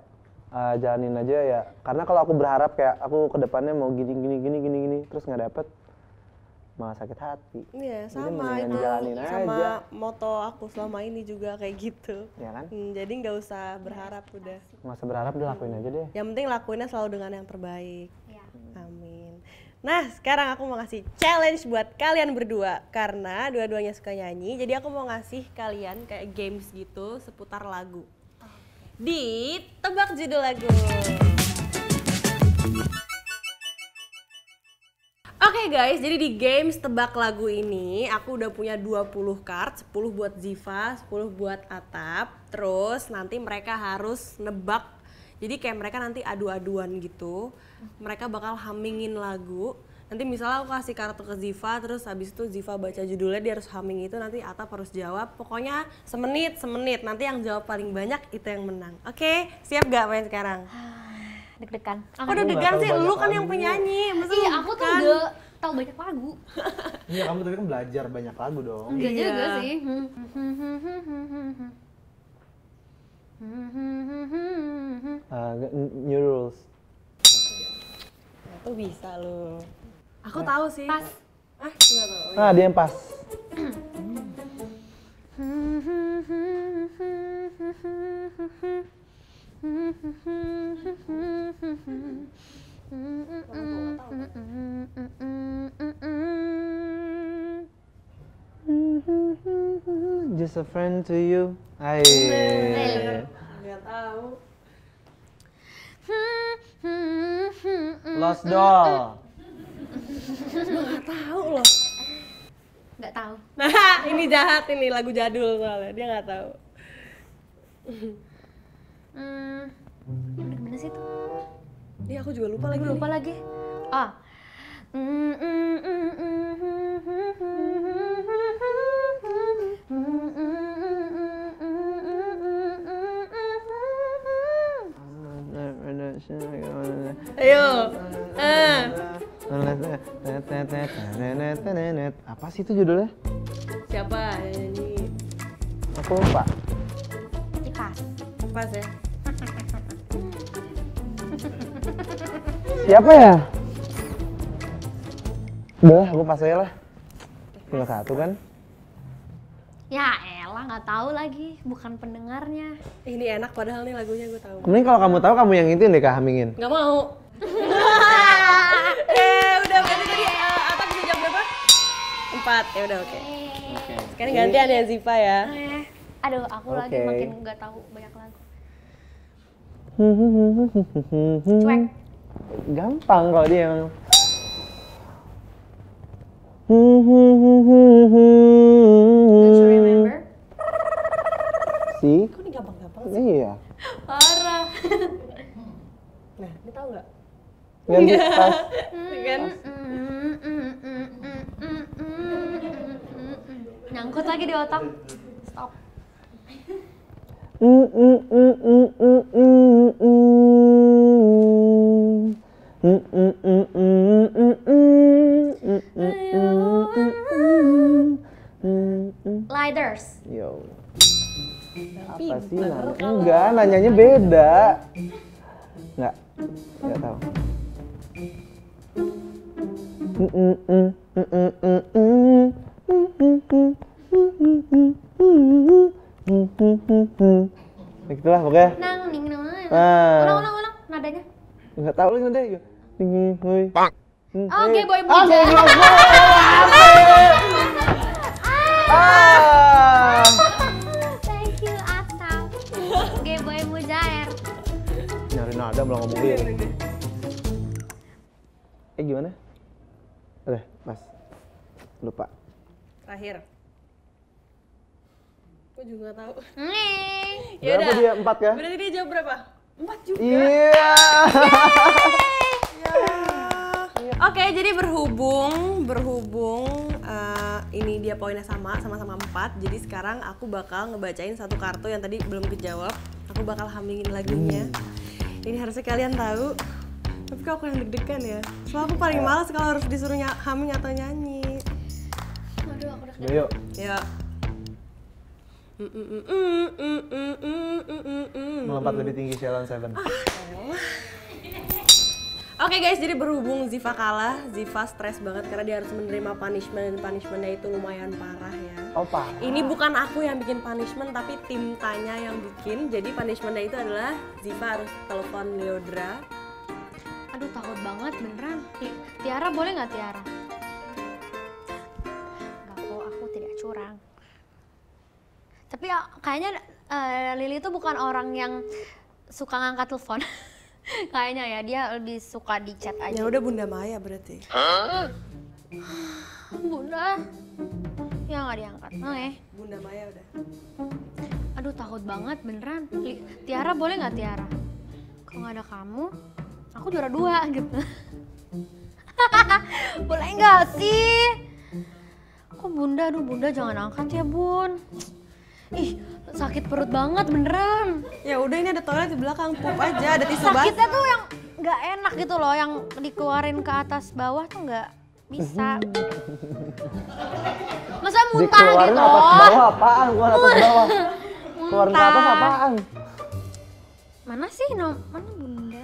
jalanin aja ya. Karena kalau aku berharap kayak aku ke depannya mau gini, terus nggak dapet, malah sakit hati. Iya, Jadi sama mendingan itu. jalanin Sama aja. moto aku selama ini juga kayak gitu. Ya kan? Jadi nggak usah berharap udah. Nggak usah berharap, udah lakuin aja deh. Yang penting lakuinnya selalu dengan yang terbaik. Iya. Amin. Nah, sekarang aku mau ngasih challenge buat kalian berdua karena dua-duanya suka nyanyi. Jadi aku mau ngasih kalian kayak games gitu seputar lagu. Di tebak judul lagu. Oke guys, jadi di games tebak lagu ini aku udah punya 20 card, 10 buat Ziva, 10 buat Atap. Terus nanti mereka harus nebak. Jadi kayak mereka nanti adu-aduan gitu. Mereka bakal hummingin lagu. Nanti misalnya aku kasih kartu ke Ziva, terus habis itu Ziva baca judulnya, dia harus humming itu, nanti Atap harus jawab. Pokoknya semenit, nanti yang jawab paling banyak itu yang menang. Oke, siap gak main sekarang? Deg-degan. Aku udah deg-degan sih, lu kan yang penyanyi. Masa Iya, lu aku tuh bukan? tahu banyak lagu. Iya, kamu tadi kan belajar banyak lagu dong. Enggak Iya. juga sih. New Rules. Itu bisa loh. Aku tahu sih. Pas. Enggak tahu. Ah, dia yang pas. Just a friend to you. Aye. Enggak tahu. Lost Doll. Enggak tahu loh. Nggak tahu. Nah, ini jahat ini lagu jadul soalnya. Dia enggak tahu. Ini bener-bener sih tuh. Iya, aku juga lupa lagi. Lupa lagi. Ah. Ayo. Apa sih itu judulnya? Siapa yang nyanyi? Aku lupa. Pas. Pas ya. Siapa ya? Udah, aku pas aja lah. Tinggal satu kan? Ya elah nggak tahu lagi, bukan pendengarnya. Ini enak padahal nih lagunya gue tahu. Mending kalau kamu tahu kamu yang itu deh Kak Hamingin. Enggak mau. Udah berarti tadi Atta bisa jawab berapa? 4. Ya udah oke. Sekarang gantian ya Ziva ya. Aduh, aku lagi Oke. makin nggak tahu banyak lagu. Cuek. Gampang kalau dia emang. Don't you remember? Si? Kok ini gampang-gampang? Iya. Parah. Nah, ini tahu nggak? Ganti pas. Kan? Nyangkut lagi di otak. Stop. Lighters. Yo. Apa sih? Enggak, nanyanya beda. Enggak tahu. Itulah pokoknya. Nang ning nang. Ah. Ulang nadanya. Enggak tahu lagi deh. Oh, Gay Boy Muja. Thank you Atta. Gay Boy Mujair. Nyari nada malah ngomongin. Gimana? Udah, pas. Lupa. Terakhir. Gue juga nggak tahu. Nih. Berapa dia? 4 ya? Berarti dia jawab berapa? 4 juga. Iya. Oke, jadi berhubung ini dia poinnya sama-sama 4. Jadi sekarang aku bakal ngebacain satu kartu yang tadi belum kejawab. Aku bakal hummingin lagunya. Ini harusnya kalian tahu. Tapi kok aku yang deg-degan ya. Soalnya aku paling males kalau harus disuruh humming atau nyanyi. Aduh, aku udah Yuk. Ya. Melompat lebih tinggi Shalon 7. Oke guys, jadi berhubung Ziva kalah, Ziva stres banget karena dia harus menerima punishment, dan punishmentnya itu lumayan parah ya. Oh, parah. Ini bukan aku yang bikin punishment, tapi tim Tanya yang bikin. Jadi punishmentnya itu adalah Ziva harus telepon Leodra. Aduh, takut banget beneran. Tiara boleh nggak Tiara? Nggak kok, aku tidak curang. Tapi kayaknya Lily itu bukan orang yang suka ngangkat telepon. Kayaknya ya, dia lebih suka di chat aja. Ya udah Bunda Maya berarti. Bunda. Ya nggak diangkat. Oke. Bunda Maya udah. Aduh, takut banget beneran. Tiara boleh nggak Tiara? Kalau nggak ada kamu, aku juara 2 gitu. Boleh nggak sih? Kok Bunda? Aduh Bunda jangan angkat ya Bun. Ih, sakit perut banget beneran. Ya udah, ini ada toilet di belakang, pup aja, ada tisu basah. Sakitnya tuh yang nggak enak gitu loh, yang dikeluarin ke atas bawah tuh nggak Bisa. Masa muntah Dikeluarin gitu? atas bawah apaan? Keluar atas bawah. Keluarin ke atas apaan? Mana sih? Mana bunda?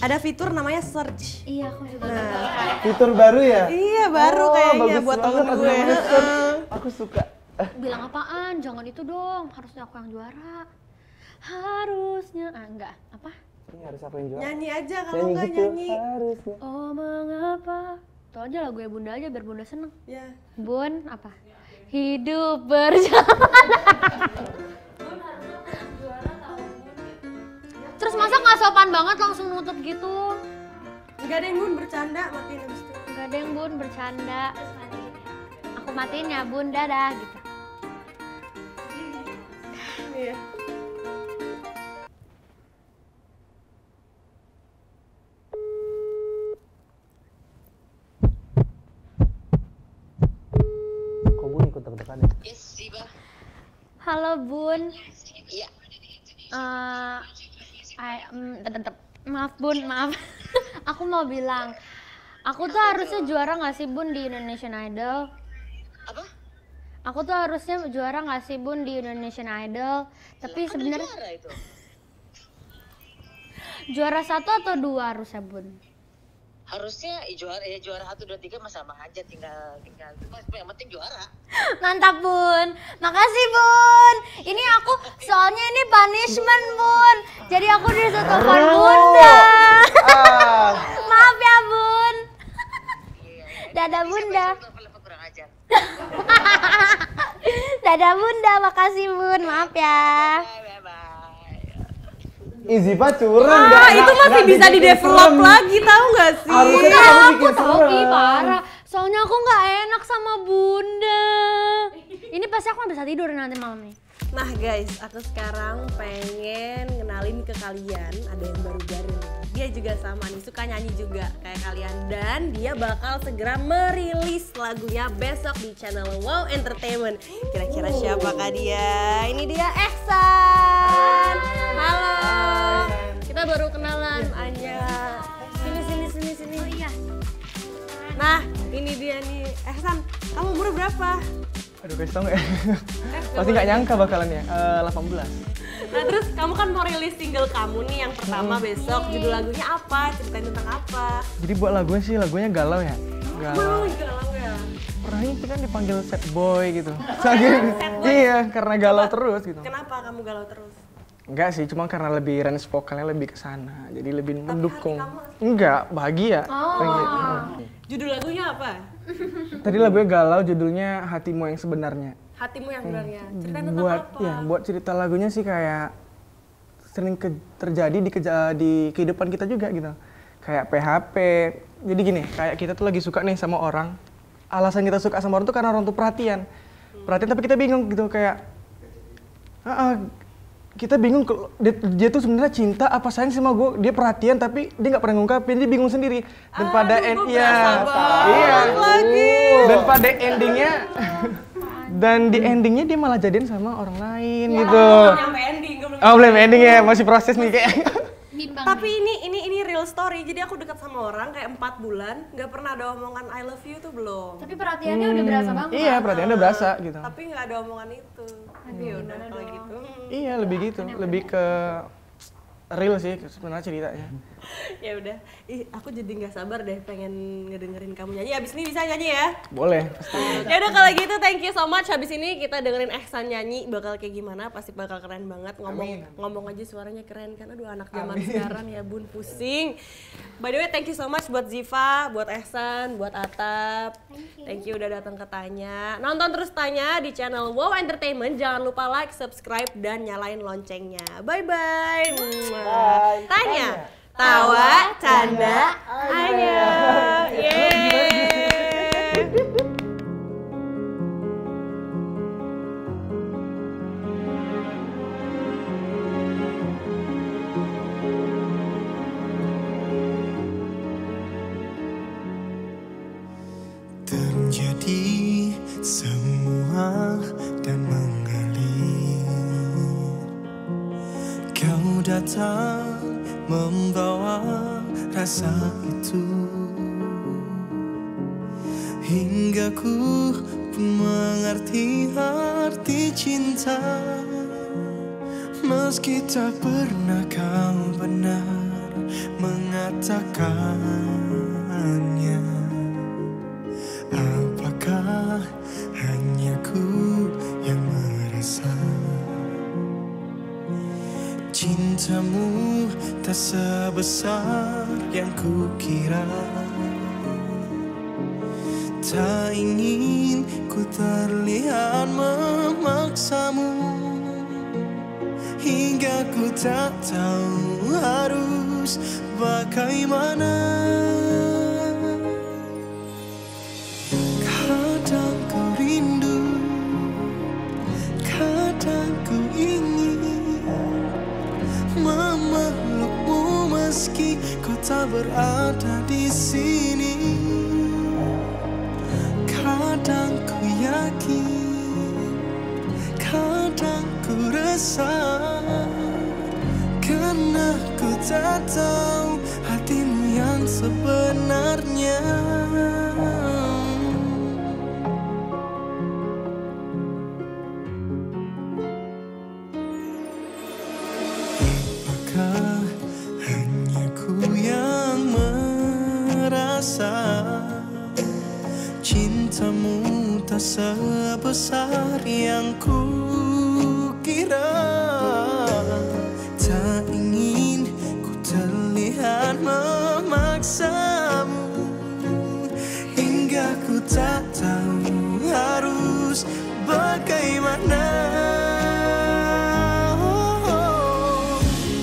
Ada fitur namanya search. Iya, aku juga. Nah, Fitur baru ya? iya baru kayaknya buat temen gue. Aku suka. Bilang apaan? Jangan itu dong. Harusnya aku yang juara. Harusnya. Enggak. Apa? Ini harus aku yang jual. Nyanyi aja kalau nggak gitu, nyanyi. harusnya. Oh, mengapa? Tuh aja lagu ya Bunda aja biar Bunda seneng. Ya. Bun, apa? Hidup berjalan. Terus masa nggak sopan banget langsung nutup gitu? Nggak ada yang Bun bercanda, matiin abis itu. Nggak ada yang Bun bercanda. Aku matiin ya Bun, dadah gitu. Iya. Kok Bun ikut deg-degan ya? Yes, Ziva. Halo Bun. Iya. Maaf Bun, maaf. Aku mau bilang, aku tuh harusnya juara nggak sih Bun di Indonesian Idol? Apa? Aku tuh harusnya juara nggak sih Bun di Indonesian Idol? Tapi sebenarnya Juara itu. juara 1 atau 2 harusnya Bun? Harusnya juara 1, 2, 3 mah sama aja, tinggal yang penting juara. Mantap Bun, makasih Bun. Ini aku soalnya ini punishment Bun. Jadi aku disuruh telepon Bunda. Maaf ya Bun. Dadah Bunda. Lepas kurang ajar. Dadah Bunda, makasih Bun. Maaf ya. Bye bye. Ziva curang. Itu masih bisa di-develop lagi, tahu nggak sih? Harusnya Iya, kamu aku bikin tahu serem. Ih, parah. Soalnya aku nggak enak sama Bunda. Ini pasti aku nggak bisa tidur nanti malam nih. Nah guys, aku sekarang pengen ngenalin ke kalian, ada yang baru-baru nih. Dia juga sama nih, suka nyanyi juga kayak kalian. Dan dia bakal segera merilis lagunya besok di channel Wow Entertainment. Kira-kira siapakah dia? Ini dia Ehsan. Halo. Kita baru kenalan aja. Sini. Oh iya. Nah, ini dia nih. Ehsan, kamu umur berapa? Aduh, kasih tau nggak ya? Pasti nggak nyangka bakalan ya. 18. Nah terus kamu kan mau rilis single kamu nih yang pertama besok. Judul lagunya apa? Ceritain tentang apa? Jadi buat lagunya galau ya. Galau. Galau ya? Pernah itu kan dipanggil sad boy gitu. Iya, karena galau terus gitu. Kenapa kamu galau terus? Enggak sih, cuma karena lebih range vokalnya lebih ke sana. Jadi lebih mendukung. hati kamu- Enggak, bahagia. Judul lagunya apa? Tadi lagunya galau, judulnya Hatimu yang Sebenarnya. Hatimu yang sebenarnya. Ceritain tentang Buat apa? buat cerita lagunya sih kayak sering terjadi di kehidupan kita juga gitu. Kayak PHP. Jadi gini, kayak kita tuh lagi suka nih sama orang. Alasan kita suka sama orang tuh karena orang tuh perhatian. Perhatian tapi kita bingung gitu kayak kita bingung dia tuh sebenarnya cinta apa sayang sama gue, dia perhatian tapi dia nggak pernah ngungkapin, dia bingung sendiri. Dan pada dan pada endingnya dan di endingnya dia malah jadian sama orang lain gitu. Sampai ending, gue belum. Oh belum ending ya, masih proses nih kayak. Bimbang. Tapi ini real story. Jadi aku dekat sama orang kayak 4 bulan, nggak pernah ada omongan I love you tuh belum. Tapi perhatiannya udah berasa banget. Iya, perhatian udah berasa gitu. Tapi nggak ada omongan itu. Ya udah kalau gitu. Iya, lebih gitu, lebih ke real sih sebenarnya ceritanya. Ya udah. Ih, aku jadi nggak sabar deh pengen ngedengerin kamu nyanyi. Abis ini bisa nyanyi ya? Boleh. Ya udah kalau gitu thank you so much. Habis ini kita dengerin Ehsan nyanyi bakal kayak gimana, pasti bakal keren banget. Ngomong aja suaranya keren kan. Aduh anak zaman sekarang ya Bun, pusing. By the way thank you so much buat Ziva, buat Ehsan, buat Atap. Thank you udah datang ke Tanya. Nonton terus Tanya di channel Wow Entertainment. Jangan lupa like, subscribe dan nyalain loncengnya. Bye bye. Tanya. Tawa, canda, ayo. Yeay. Terjadi semua dan mengalir. Kau datang membawa rasa itu. hingga ku pun mengerti arti cinta. Meski tak pernah kau benar mengatakannya, apakah hanya ku yang merasa cintamu tak sebesar yang ku kira. Tak ingin ku terlihat memaksamu, hingga ku tak tahu harus bagaimana. Kadang ku rindu, kadang ku ingin memelukmu meski kau tak berada di sini. Kadang ku yakin, kadang ku resah, karena ku tak tahu hatimu yang sebenarnya. Apakah hanya ku yang merasa cintamu tak sebesar yang ku kira. Tak ingin ku terlihat memaksamu, hingga ku tak tahu harus bagaimana.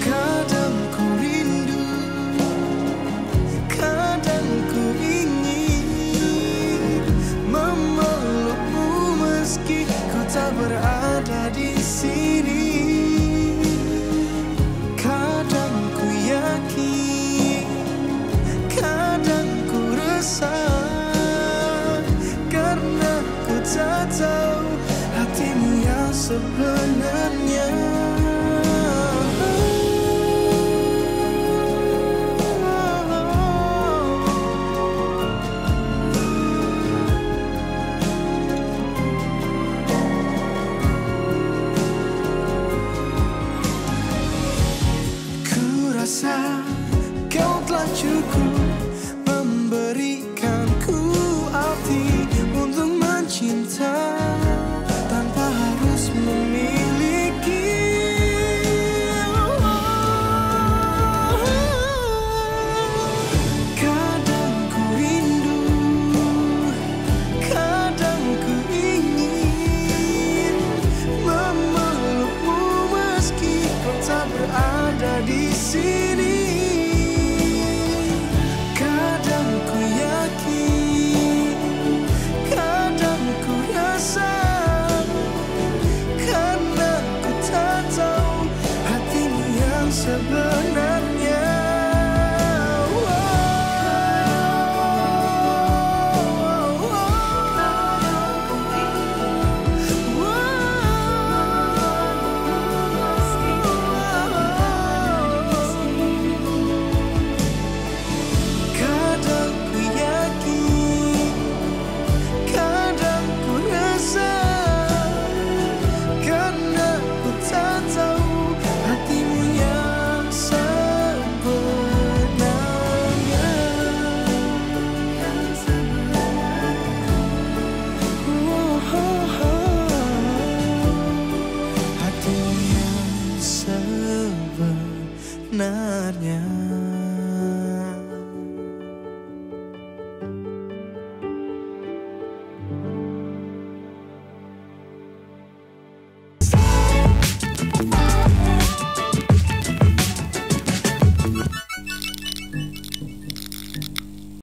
Kadang ku rindu, kadang ku ingin memelukmu meski kau tak berada di sini. Kadang ku yakin, kadang ku resah, karena ku tak tahu hatimu yang sebenarnya. Kau telah cukup memberikanku arti untuk mencinta tanpa harus memiliki. Kadang ku rindu, kadang ku ingin memelukmu meski kau tak berada di sini. Kadang ku yakin, kadang ku rasa, karena ku tak tahu hatimu yang sebenarnya. Sebenarnya